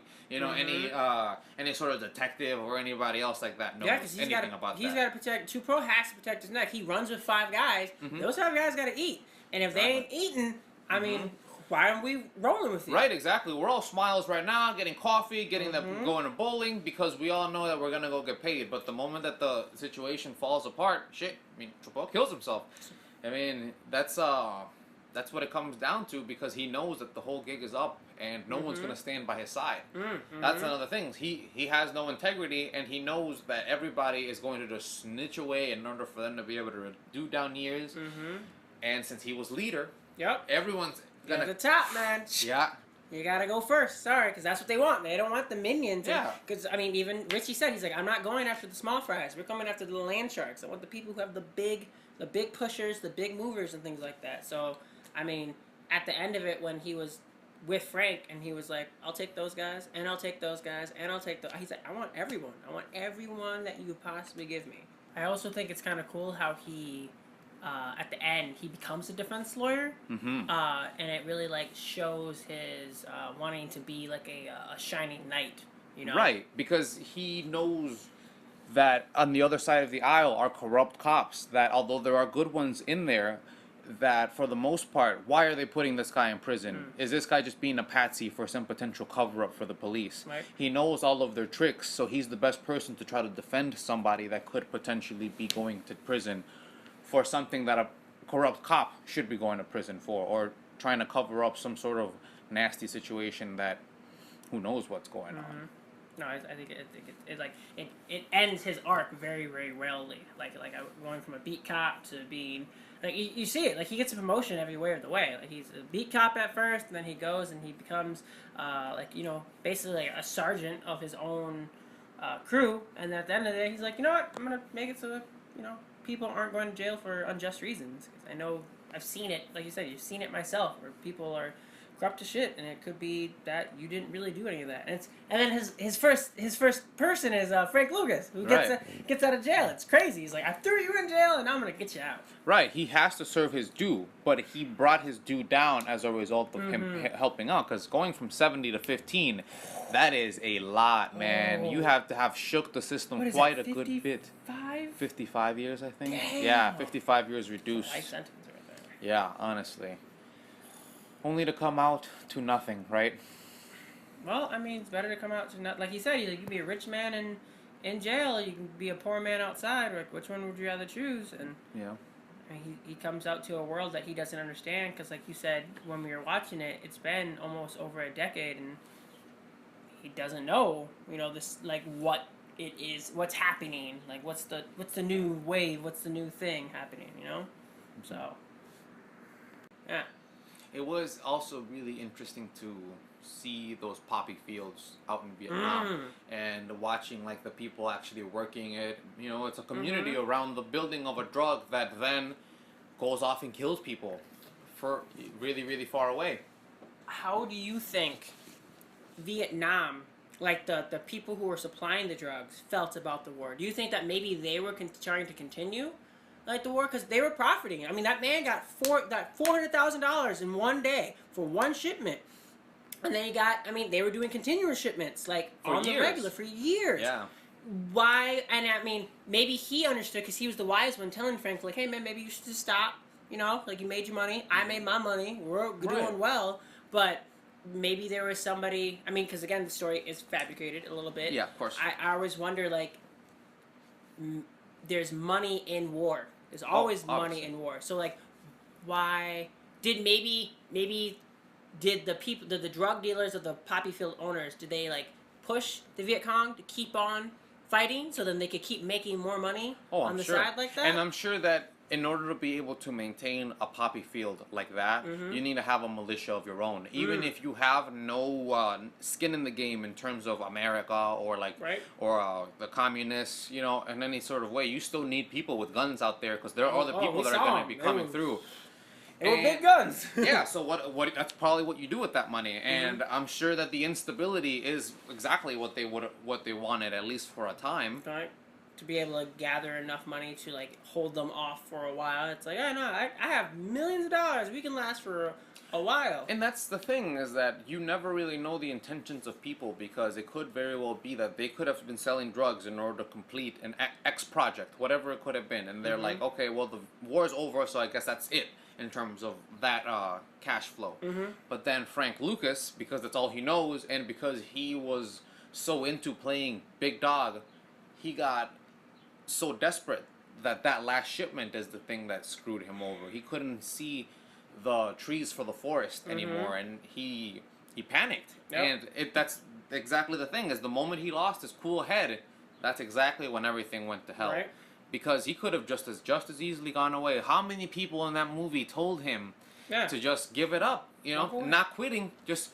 sort of detective or anybody else like that knows anything about that. He's got to protect. Truffaut has to protect his neck. He runs with 5 guys. Those 5 guys got to eat, and if they ain't eating, I mean, why aren't we rolling with you? Right, exactly. We're all smiles right now, getting coffee, getting going to bowling, because we all know that we're gonna go get paid. But the moment that the situation falls apart, shit. I mean, Truffaut kills himself. I mean, that's what it comes down to, because he knows that the whole gig is up and no one's going to stand by his side. That's another thing. He has no integrity, and he knows that everybody is going to just snitch away in order for them to be able to do down years. And since he was leader, everyone's going to... At the top, man. Yeah. You got to go first. Sorry, because that's what they want. They don't want the minions. Yeah. Because, I mean, even Richie said, he's like, I'm not going after the small fries. We're coming after the land sharks. I want the people who have the big pushers, the big movers and things like that. So... I mean, at the end of it, when he was with Frank, and he was like, "I'll take those guys, and I'll take those guys, and I'll take those." He's like, "I want everyone. I want everyone that you could possibly give me." I also think it's kind of cool how he, at the end, he becomes a defense lawyer, Mm-hmm. and it really like shows his wanting to be like a shining knight, you know? Right, because he knows that on the other side of the aisle are corrupt cops. That although there are good ones in there, that for the most part, why are they putting this guy in prison? Is this guy just being a patsy for some potential cover up for the police? Right. He knows all of their tricks, so he's the best person to try to defend somebody that could potentially be going to prison for something that a corrupt cop should be going to prison for, or trying to cover up some sort of nasty situation that who knows what's going on. No, I think it ends his arc very very rarely. Going from a beat cop to being like you see it, like he gets a promotion every way of the way. Like he's a beat cop at first, and then he goes and he becomes basically like a sergeant of his own crew. And at the end of the day, he's like, you know what, I'm gonna make it so that people aren't going to jail for unjust reasons. 'Cause I know I've seen it, like you said, you've seen it myself, where people are corrupt to shit, and it could be that you didn't really do any of that. And then his first person is Frank Lucas, who gets out of jail. It's crazy. He's like, I threw you in jail, and I'm gonna get you out. Right, he has to serve his due, but he brought his due down as a result of him helping out. Because going from 70 to 15, that is a lot, man. You have to have shook the system quite a good bit. 55 years, I think. Damn. Yeah, 55 years reduced. Life sentence right there. Yeah, honestly. Only to come out to nothing, right? Well, I mean, it's better to come out to not, like you said, you can be a rich man in jail, you can be a poor man outside. Like, which one would you rather choose? And Yeah. he comes out to a world that he doesn't understand, because like you said, when we were watching it, it's been almost over a decade, and he doesn't know, this, like, what it is, what's happening, like what's the new wave, what's the new thing happening, so yeah. It was also really interesting to see those poppy fields out in Vietnam and watching like the people actually working it. It's a community around the building of a drug that then goes off and kills people for really, really far away. How do you think Vietnam, like the people who were supplying the drugs, felt about the war? Do you think that maybe they were trying to continue like the war, because they were profiting? I mean, that man got $400,000 in one day for one shipment, and then they were doing continuous shipments like For on years. the regular for years. Yeah. Why? And I mean, maybe he understood, because he was the wise one, telling Frank like, "Hey man, maybe you should just stop. Like you made your money, I made my money, we're doing well." But maybe there was somebody. I mean, because again, the story is fabricated a little bit. Yeah, of course. I always wonder, like, there's money in war. There's always money in war. So like, why did maybe did the people, the drug dealers or the poppy field owners, did they like push the Viet Cong to keep on fighting so then they could keep making more money on the side like that? And I'm sure that in order to be able to maintain a poppy field like that, you need to have a militia of your own. Even if you have no skin in the game in terms of America or like or the communists, in any sort of way, you still need people with guns out there, because there are other people that are going to be coming through. They were big guns. Yeah, so what that's probably what you do with that money, and I'm sure that the instability is exactly what they wanted, at least for a time. Right. To be able to gather enough money to like hold them off for a while. It's like, I have millions of dollars. We can last for a while. And that's the thing, is that you never really know the intentions of people, because it could very well be that they could have been selling drugs in order to complete an X project, whatever it could have been. And they're like, okay, well, the war's over, so I guess that's it in terms of that cash flow. But then Frank Lucas, because that's all he knows, and because he was so into playing big dog, he got so desperate that last shipment is the thing that screwed him over. He couldn't see the trees for the forest anymore, and he panicked. And that's exactly the thing, is the moment he lost his cool head, that's exactly when everything went to hell. Right. Because he could have just as easily gone away. How many people in that movie told him to just give it up, not quitting, just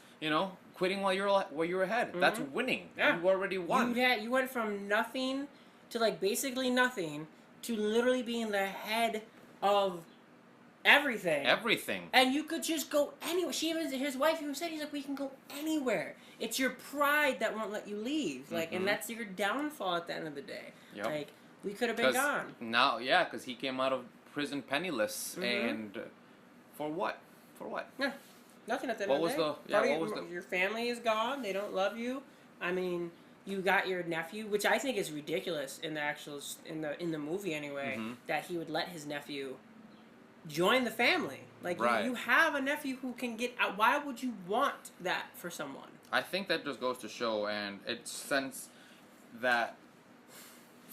quitting while you're ahead. That's winning. You already won. You went from nothing to like basically nothing to literally being the head of everything. Everything. And you could just go anywhere. His wife even said, he's like, we can go anywhere. It's your pride that won't let you leave. Like, and that's your downfall at the end of the day. Yep. Like, we could have been gone. Now, yeah, because he came out of prison penniless, and for what? For what? Yeah, nothing at the end of the day. Your family is gone. They don't love you. I mean, you got your nephew, which I think is ridiculous in the movie anyway, that he would let his nephew join the family. Like, you have a nephew who can get out. Why would you want that for someone? I think that just goes to show, and it's sense that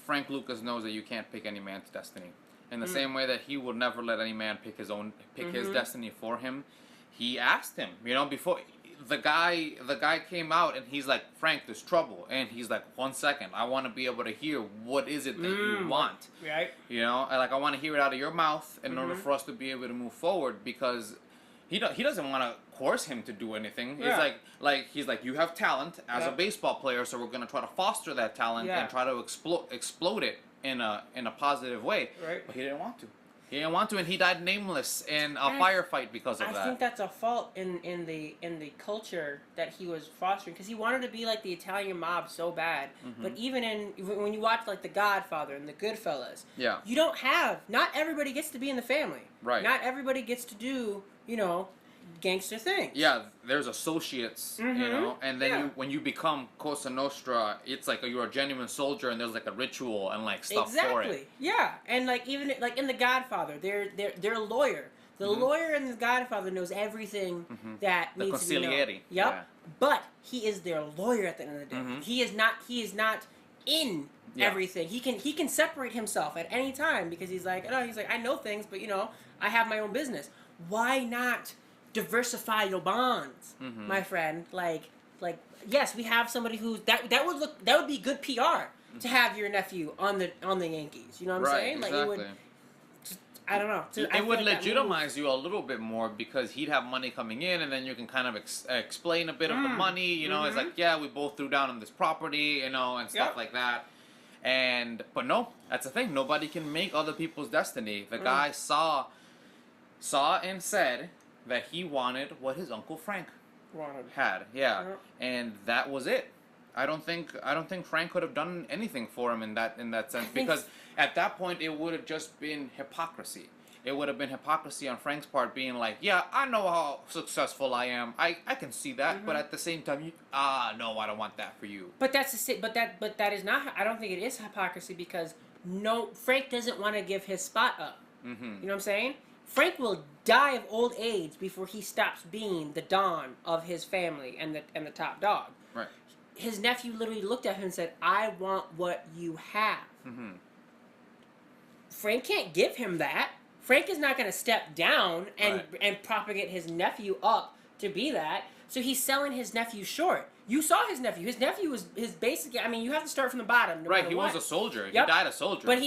Frank Lucas knows that you can't pick any man's destiny. In the same way that he would never let any man pick his destiny for him. He asked him, before the guy came out and he's like, Frank, there's trouble, and he's like, 1 second, I want to be able to hear what is it that you want, right? I want to hear it out of your mouth in order for us to be able to move forward, because he doesn't want to coerce him to do anything. Yeah. He's like, you have talent as a baseball player, so we're gonna try to foster that talent and try to explode it in a positive way. Right. But he didn't want to. He didn't want to, and he died nameless in a firefight because of that. I think that's a fault in the culture that he was fostering, because he wanted to be like the Italian mob so bad. But even when you watch like The Godfather and The Goodfellas, you don't have, not everybody gets to be in the family. Right. Not everybody gets to do, gangster things. Yeah, there's associates, and then when you become Cosa Nostra, it's like you're a genuine soldier, and there's like a ritual and like stuff for it. Exactly. Yeah, and like even like in The Godfather, they're a lawyer. The lawyer in The Godfather knows everything that needs to be known. Yep. Yeah. But he is their lawyer at the end of the day. He is not in everything. He can separate himself at any time, because he's like, I know things, but I have my own business. Why not diversify your bonds, my friend? Like yes, we have somebody who's that would be good PR to have your nephew on the Yankees. You know what I'm saying? Exactly. Like it would. I don't know. It would legitimize you a little bit more, because he'd have money coming in, and then you can kind of explain a bit of the money. It's like, yeah, we both threw down on this property, and stuff like that. But no, that's the thing. Nobody can make other people's destiny. The guy saw and said that he wanted what his Uncle Frank had. Yeah. And that was it. I don't think Frank could have done anything for him in that sense, because at that point it would have just been hypocrisy. It would have been hypocrisy on Frank's part, being like, yeah, I know how successful I am. I can see that, but at the same time, no, I don't want that for you. But that is not. I don't think it is hypocrisy, because Frank doesn't want to give his spot up. You know what I'm saying? Frank will die of old age before he stops being the Don of his family and the top dog. Right. His nephew literally looked at him and said, I want what you have. Frank can't give him that. Frank is not going to step down and propagate his nephew up to be that. So he's selling his nephew short. You saw his nephew. His nephew was basically. I mean, you have to start from the bottom. No matter he what. was a soldier. Yep. He died a soldier. But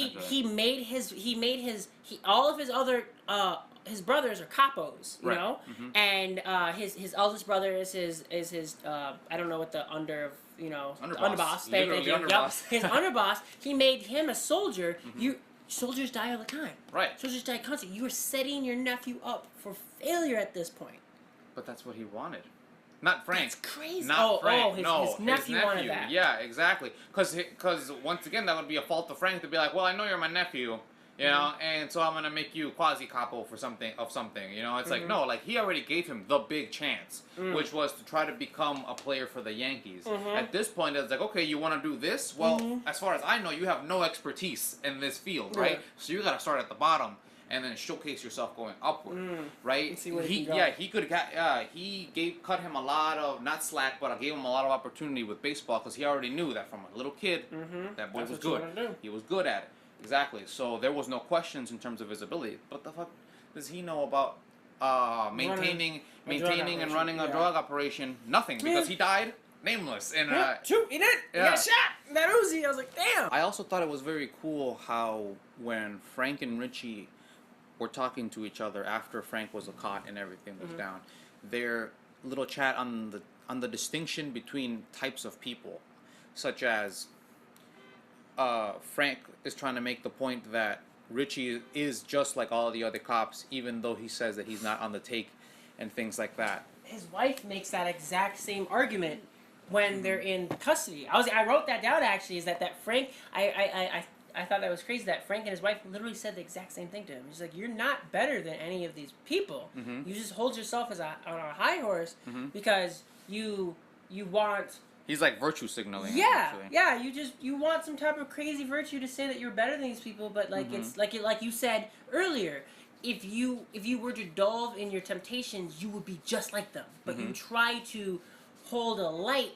all of his other his brothers are capos, you know, and his eldest brother is his I don't know what the underboss. Underboss. His underboss. He made him a soldier. Soldiers die all the time. Right. Soldiers die constantly. You are setting your nephew up for failure at this point. But that's what he wanted. Not Frank. That's crazy. Not Frank. His nephew wanted that. Yeah, exactly. Because once again, that would be a fault of Frank to be like, well, I know you're my nephew, and so I'm gonna make you quasi capo for something. It's like, no, like he already gave him the big chance, which was to try to become a player for the Yankees. At this point, it's like, okay, you want to do this? Well, as far as I know, you have no expertise in this field, right? So you got to start at the bottom and then showcase yourself going upward, right? See where he could cut him a lot of, not slack, but gave him a lot of opportunity with baseball, because he already knew that from a little kid, that boy was good. He was good at it. Exactly. So there was no questions in terms of his ability. What the fuck does he know about maintaining and running a drug operation? Nothing, because he died nameless. And he did. He got shot. That Uzi. I was like, damn. I also thought it was very cool how when Frank and Richie were talking to each other after Frank was caught and everything was down, their little chat on the distinction between types of people, such as Frank is trying to make the point that Richie is just like all the other cops, even though he says that he's not on the take and things like that. His wife makes that exact same argument when they're in custody. I wrote that down actually. Is that Frank? I thought that was crazy that Frank and his wife literally said the exact same thing to him. He's like, "You're not better than any of these people. You just hold yourself as on a high horse because you want." He's like virtue signaling. Yeah, actually. yeah. You want some type of crazy virtue to say that you're better than these people, but like it's like you said earlier. If you were to delve in your temptations, you would be just like them. But you try to hold a light.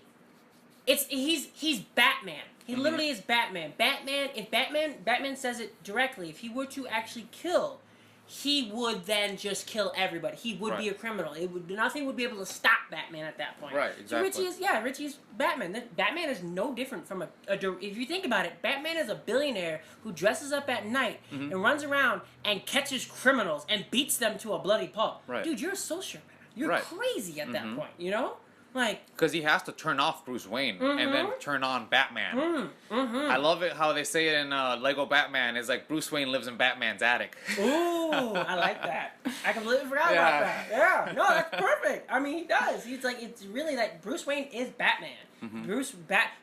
He's Batman. He literally is Batman. Batman says it directly. If he were to actually kill, he would then just kill everybody. He would be a criminal. Nothing would be able to stop Batman at that point. Right, exactly. So Richie's Batman. Batman is no different from if you think about it, Batman is a billionaire who dresses up at night and runs around and catches criminals and beats them to a bloody pulp. Right. Dude, you're a sociopath. You're crazy at that point, you know? Like, because he has to turn off Bruce Wayne and then turn on Batman. I love it how they say it in Lego Batman. It's like Bruce Wayne lives in Batman's attic. Ooh, I like that. I completely forgot about that. Yeah, no, that's perfect. I mean, he does. He's like, it's really like Bruce Wayne is Batman.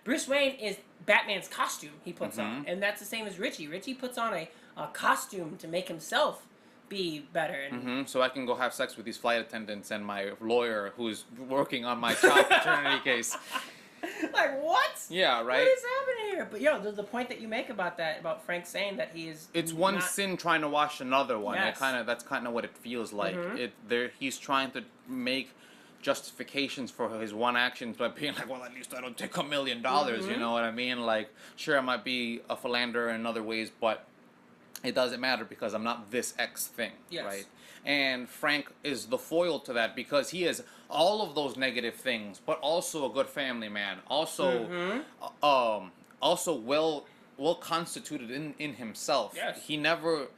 Bruce Wayne is Batman's costume he puts on, and that's the same as Richie. Richie puts on a costume to make himself be better. And so I can go have sex with these flight attendants and my lawyer who's working on my child paternity case. Like, what? Yeah, right? What is happening here? But the point that you make about that, about Frank saying that he is it's one sin trying to wash another one. Yes. That's kind of what it feels like. He's trying to make justifications for his one actions by being like, well, at least I don't take $1 million, you know what I mean? Like, sure, I might be a philanderer in other ways, but it doesn't matter because I'm not this X thing, right? And Frank is the foil to that because he is all of those negative things, but also a good family man, also also well constituted in himself. Yes. He never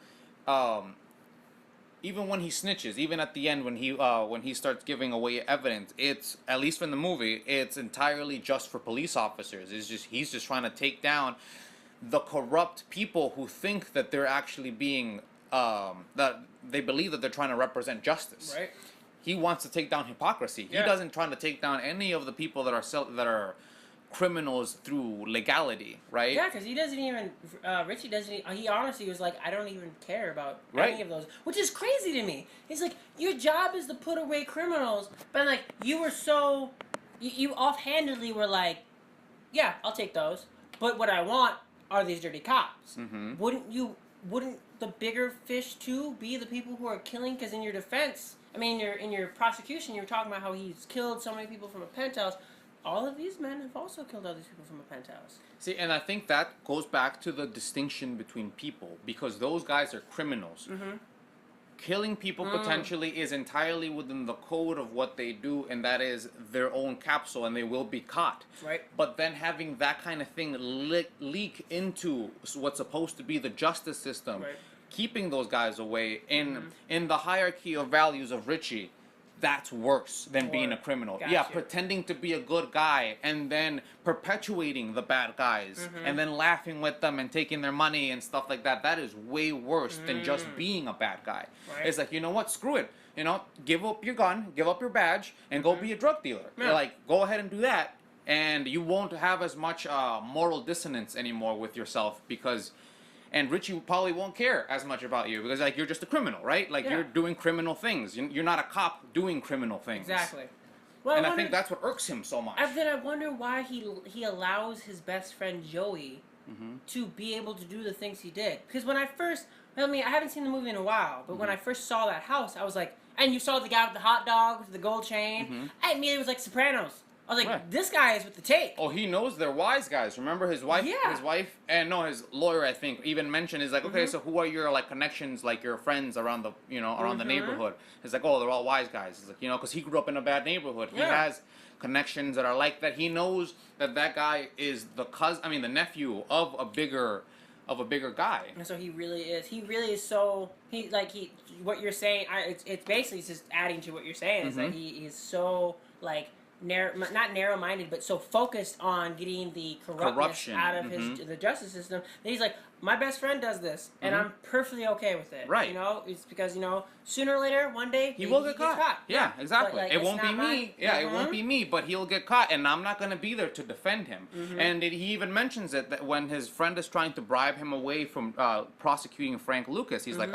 even when he snitches, even at the end when he starts giving away evidence, it's, at least from the movie, it's entirely just for police officers. He's just trying to take down the corrupt people who think that they're actually being that they believe that they're trying to represent justice. Right. He wants to take down hypocrisy. He doesn't try to take down any of the people that are criminals through legality, right? Yeah, because he doesn't even. Richie doesn't. He honestly was like, I don't even care about any of those, which is crazy to me. He's like, your job is to put away criminals, but like you were so, you offhandedly were like, yeah, I'll take those, but what I want are these dirty cops. Wouldn't the bigger fish too be the people who are killing? Because in your defense, I mean, in your prosecution, you're talking about how he's killed so many people from a penthouse. All of these men have also killed other people from a penthouse. See, and I think that goes back to the distinction between people, because those guys are criminals. Killing people potentially is entirely within the code of what they do, and that is their own capsule, and they will be caught. Right. But then having that kind of thing leak into what's supposed to be the justice system, keeping those guys away in the hierarchy of values of Richie, that's worse than being a criminal. Gotcha. Yeah, pretending to be a good guy and then perpetuating the bad guys and then laughing with them and taking their money and stuff like that. That is way worse than just being a bad guy. Right. It's like, you know what, screw it. You know, give up your gun, give up your badge, and go be a drug dealer. Yeah. Like, go ahead and do that, and you won't have as much moral dissonance anymore with yourself because... And Richie probably won't care as much about you because, like, you're just a criminal, right? Like, you're doing criminal things. You're not a cop doing criminal things. Exactly. Well, and I think that's what irks him so much. Then I wonder why he allows his best friend Joey to be able to do the things he did. Because when I haven't seen the movie in a while, but when I first saw that house, I was like, and you saw the guy with the hot dog with the gold chain, I immediately was like, Sopranos. I was like, this guy is with the tape. Oh, he knows they're wise guys. Remember his wife? Yeah. His wife, and no, his lawyer, I think, even mentioned, is like, okay, so who are your, like, connections, like, your friends around the, you know, around the neighborhood? It's like, oh, they're all wise guys. It's like, you know, because he grew up in a bad neighborhood. He has connections that are like that. He knows that guy is the nephew of a bigger guy. And so he really is so, what you're saying, it's basically just adding to what you're saying, is that he is so, like, not narrow-minded, but so focused on getting the corruption out of the justice system that he's like, my best friend does this, and I'm perfectly okay with it. Right. You know, it's because, you know, sooner or later, one day, he will get gets caught. Yeah, exactly. But, like, it it's won't be not mine. me. Yeah, it won't be me, but he'll get caught, and I'm not going to be there to defend him. And he even mentions it that when his friend is trying to bribe him away from prosecuting Frank Lucas, he's like,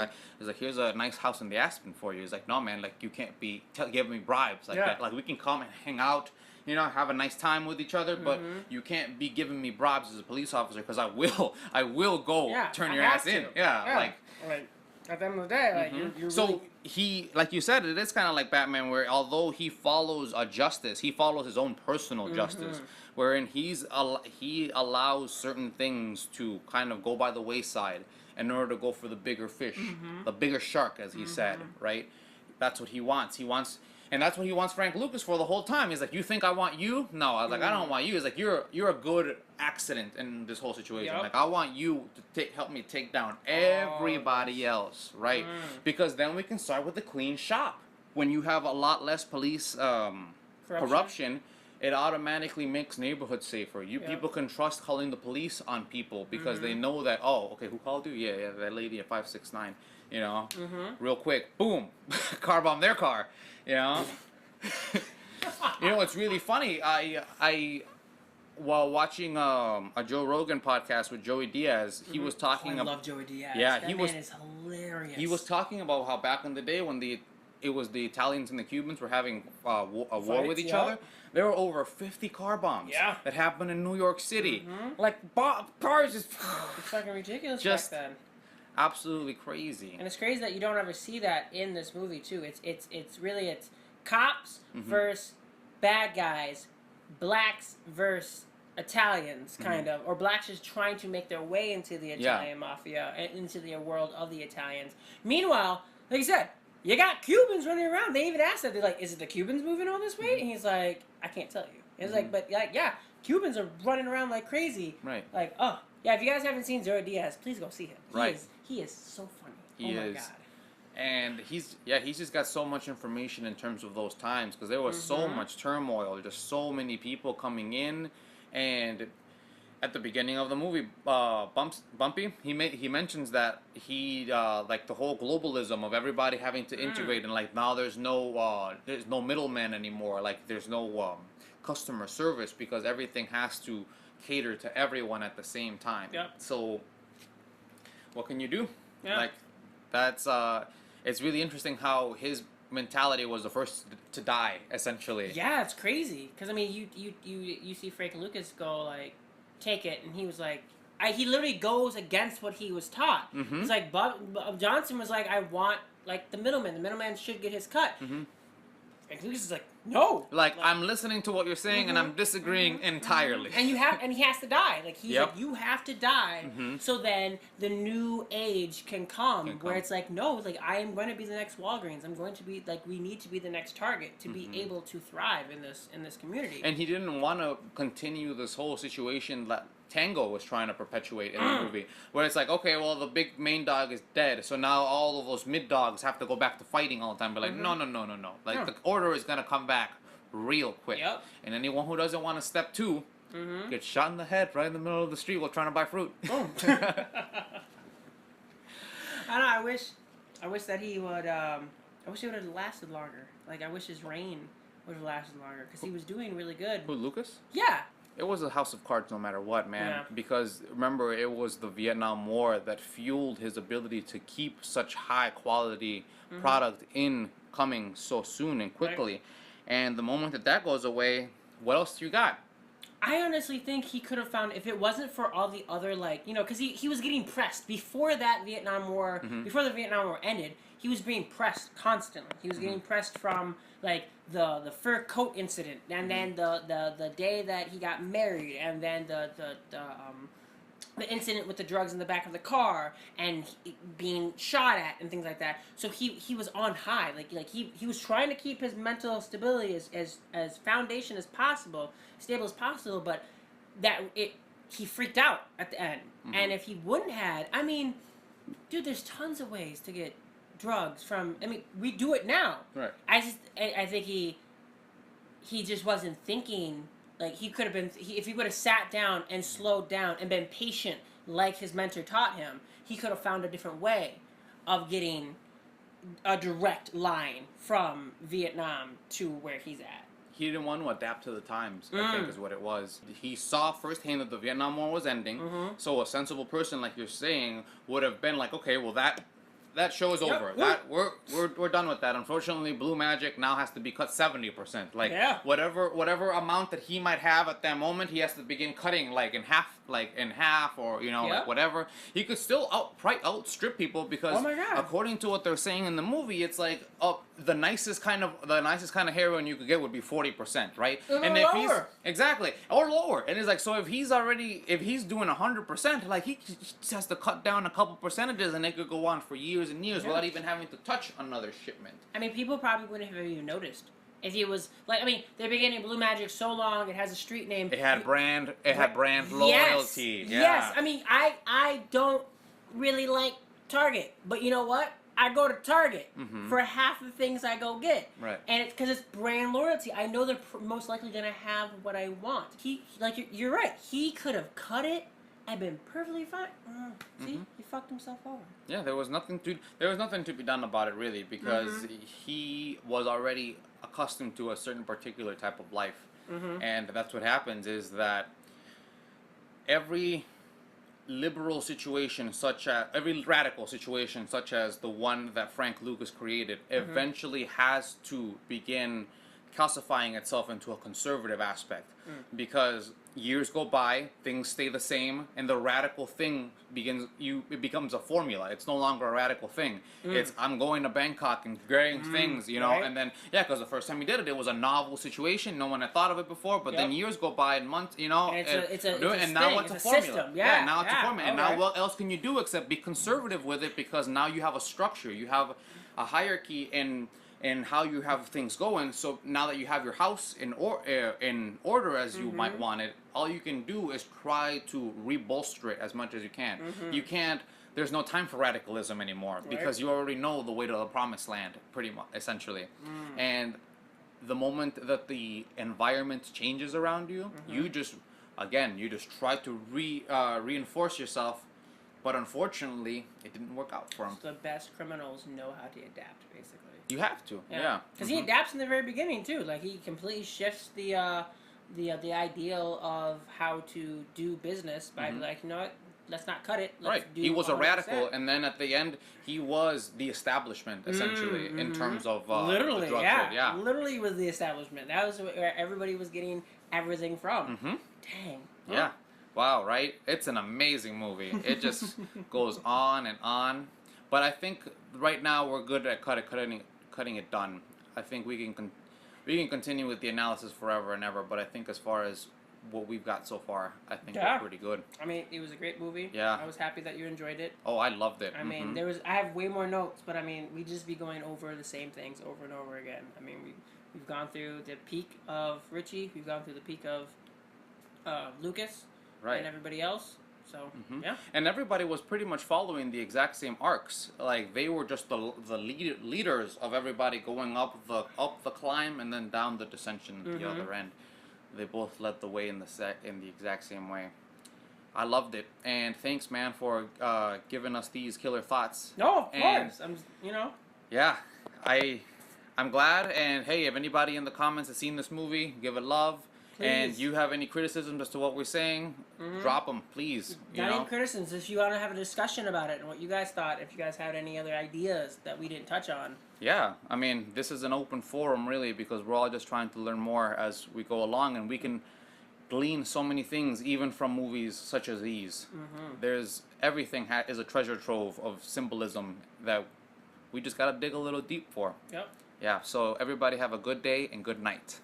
here's a nice house in the Aspen for you. He's like, no, man, like, you can't be giving me bribes like that. Like, we can come and hang out, you know, have a nice time with each other, but you can't be giving me bribes as a police officer, because I will go turn your ass in. Like at the end of the day, like you're so really... he, like you said, it is kind of like Batman, where although he follows a justice, he follows his own personal justice, wherein he allows certain things to kind of go by the wayside in order to go for the bigger fish, the bigger shark, as he said, right? That's what he wants. And that's what he wants Frank Lucas for the whole time. He's like, you think I want you? No. I was like, I don't want you. He's like, you're a good accident in this whole situation. Like, I want you to help me take down everybody else, right? Because then we can start with a clean shop. When you have a lot less police corruption, it automatically makes neighborhoods safer. People can trust calling the police on people because they know that, oh, okay, who called you? Yeah, that lady at 569. You know, real quick, boom, car bomb their car. You know, you know, it's really funny. I while watching a Joe Rogan podcast with Joey Diaz, he was talking I love Joey Diaz. Yeah, that man is hilarious. He was talking about how back in the day when it was the Italians and the Cubans were having a war with each other. There were over 50 car bombs that happened in New York City. Like cars just it's fucking ridiculous just back then. Absolutely crazy. And it's crazy that you don't ever see that in this movie too. It's really cops versus bad guys, blacks versus Italians, kind of, or blacks just trying to make their way into the Italian mafia and into the world of the Italians. Meanwhile, like you said, you got Cubans running around. They even asked that. They're like, "Is it the Cubans moving all this way?" And he's like, "I can't tell you." It's like, but like, yeah, Cubans are running around like crazy. Right. Like, oh. Yeah, if you guys haven't seen Joey Diaz, please go see him. He is so funny. He is. God. And he's just got so much information in terms of those times, because there was so much turmoil, just so many people coming in. And at the beginning of the movie, Bumpy, he mentions that he like the whole globalism of everybody having to integrate, and like now there's no middleman anymore, like there's no customer service, because everything has to cater to everyone at the same time. So what can you do? Like, that's it's really interesting how his mentality was the first to die, essentially. Yeah, it's crazy, because I mean, you see Frank Lucas go like, take it, and he was like, he literally goes against what he was taught. It's like Bob Johnson was like, I want like the middleman should get his cut. Frank Lucas is like, no. Like, I'm listening to what you're saying, and I'm disagreeing entirely. And he has to die. Like, he's like, you have to die, so then the new age can come, where it's like, no, like, I am going to be the next Walgreens. I'm going to be, like, we need to be the next Target to be able to thrive in this community. And he didn't want to continue this whole situation that Tango was trying to perpetuate in the movie, where it's like, okay, well, the big main dog is dead, so now all of those mid dogs have to go back to fighting all the time. But like, no. Like, the order is gonna come back real quick. And anyone who doesn't want to step two gets shot in the head right in the middle of the street while trying to buy fruit. I don't know. I wish that he would. I wish he would have lasted longer. Like, I wish his reign would have lasted longer, because he was doing really good. Who, Lucas? Yeah. It was a house of cards no matter what, man. Yeah. Because, remember, it was the Vietnam War that fueled his ability to keep such high quality product coming so soon and quickly. Right. And the moment that goes away, what else do you got? I honestly think he could have found, if it wasn't for all the other, like, you know, because he was getting pressed before that Vietnam War, before the Vietnam War ended. He was being pressed constantly. He was getting pressed from, like, the fur coat incident, and then the day that he got married, and then the incident with the drugs in the back of the car, and being shot at, and things like that. So he was on high. Like he was trying to keep his mental stability as foundation as possible, stable as possible, but he freaked out at the end. And if he wouldn't had, I mean, dude, there's tons of ways to get drugs from. I mean, we do it now. Right. I think he just wasn't thinking Like he could have been, if he would have sat down and slowed down and been patient, like his mentor taught him, he could have found a different way of getting a direct line from Vietnam to where he's at. He didn't want to adapt to the times, I think is what it was. He saw firsthand that the Vietnam War was ending, so a sensible person, like you're saying, would have been like, okay, well that show is over. That we're done with that. Unfortunately, Blue Magic now has to be cut 70%. Like whatever amount that he might have at that moment, he has to begin cutting like in half, or like whatever. He could still outstrip people because according to what they're saying in the movie, it's like the nicest kind of heroin you could get would be 40%, right? And if he's exactly or lower, and it's like, so if he's doing 100%, like he just has to cut down a couple percentages, and it could go on for years and years without even having to touch another shipment. I mean, people probably wouldn't have even noticed if he was like. I mean, they're beginning Blue Magic so long; it has a street name. It had brand. It had brand loyalty. Yes. Yes. I mean, I don't really like Target, but you know what? I go to Target for half the things I go get. Right. And it's because it's brand loyalty. I know they're most likely gonna have what I want. You're right. He could have cut it. I've been perfectly fine. See, he fucked himself over. Yeah, there was nothing to be done about it really, because he was already accustomed to a certain particular type of life, and that's what happens is that every radical situation, such as the one that Frank Lucas created, eventually has to begin calcifying itself into a conservative aspect, because years go by, things stay the same, and the radical thing it becomes a formula. It's no longer a radical thing. It's, I'm going to Bangkok and getting things, right? And then because the first time he did it, it was a novel situation. No one had thought of it before, but then years go by and months, and now it's a formula. System. Now it's a formula. And now what else can you do except be conservative with it, because now you have a structure, you have a hierarchy in how you have things going. So now that you have your house in order as you might want it, all you can do is try to rebolster it as much as you can. You can't. There's no time for radicalism anymore, because you already know the way to the promised land, pretty much, essentially. And the moment that the environment changes around you, you just try to reinforce yourself. But unfortunately, it didn't work out for him. The best criminals know how to adapt, basically. You have to, yeah. Because he adapts in the very beginning too. Like he completely shifts the ideal of how to do business by like, you know what, let's not cut it. Let's do he was 100%. A radical, and then at the end, he was the establishment essentially in terms of literally, the drug trade. Yeah, literally was the establishment. That was where everybody was getting everything from. Dang. Yeah. Wow, right? It's an amazing movie. It just goes on and on. But I think right now we're good at cutting it done. I think we can continue with the analysis forever and ever. But I think as far as what we've got so far, I think we're pretty good. I mean, it was a great movie. Yeah. I was happy that you enjoyed it. Oh, I loved it. I mean, I have way more notes, but I mean, we just be going over the same things over and over again. I mean, we've gone through the peak of Richie. We've gone through the peak of Lucas. And everybody else. So yeah, and everybody was pretty much following the exact same arcs. Like they were just the leaders of everybody going up the climb and then down the descension at the other end. They both led the way in the exact same way. I loved it, and thanks, man, for giving us these killer thoughts. No, of course. Yeah, I'm glad. And hey, if anybody in the comments has seen this movie, give it love. Please. And you have any criticisms as to what we're saying, drop them, please. Not even criticisms. If you want to have a discussion about it and what you guys thought, if you guys had any other ideas that we didn't touch on. Yeah, I mean, this is an open forum, really, because we're all just trying to learn more as we go along, and we can glean so many things, even from movies such as these. There's everything is a treasure trove of symbolism that we just gotta dig a little deep for. Yep. Yeah, so everybody have a good day and good night.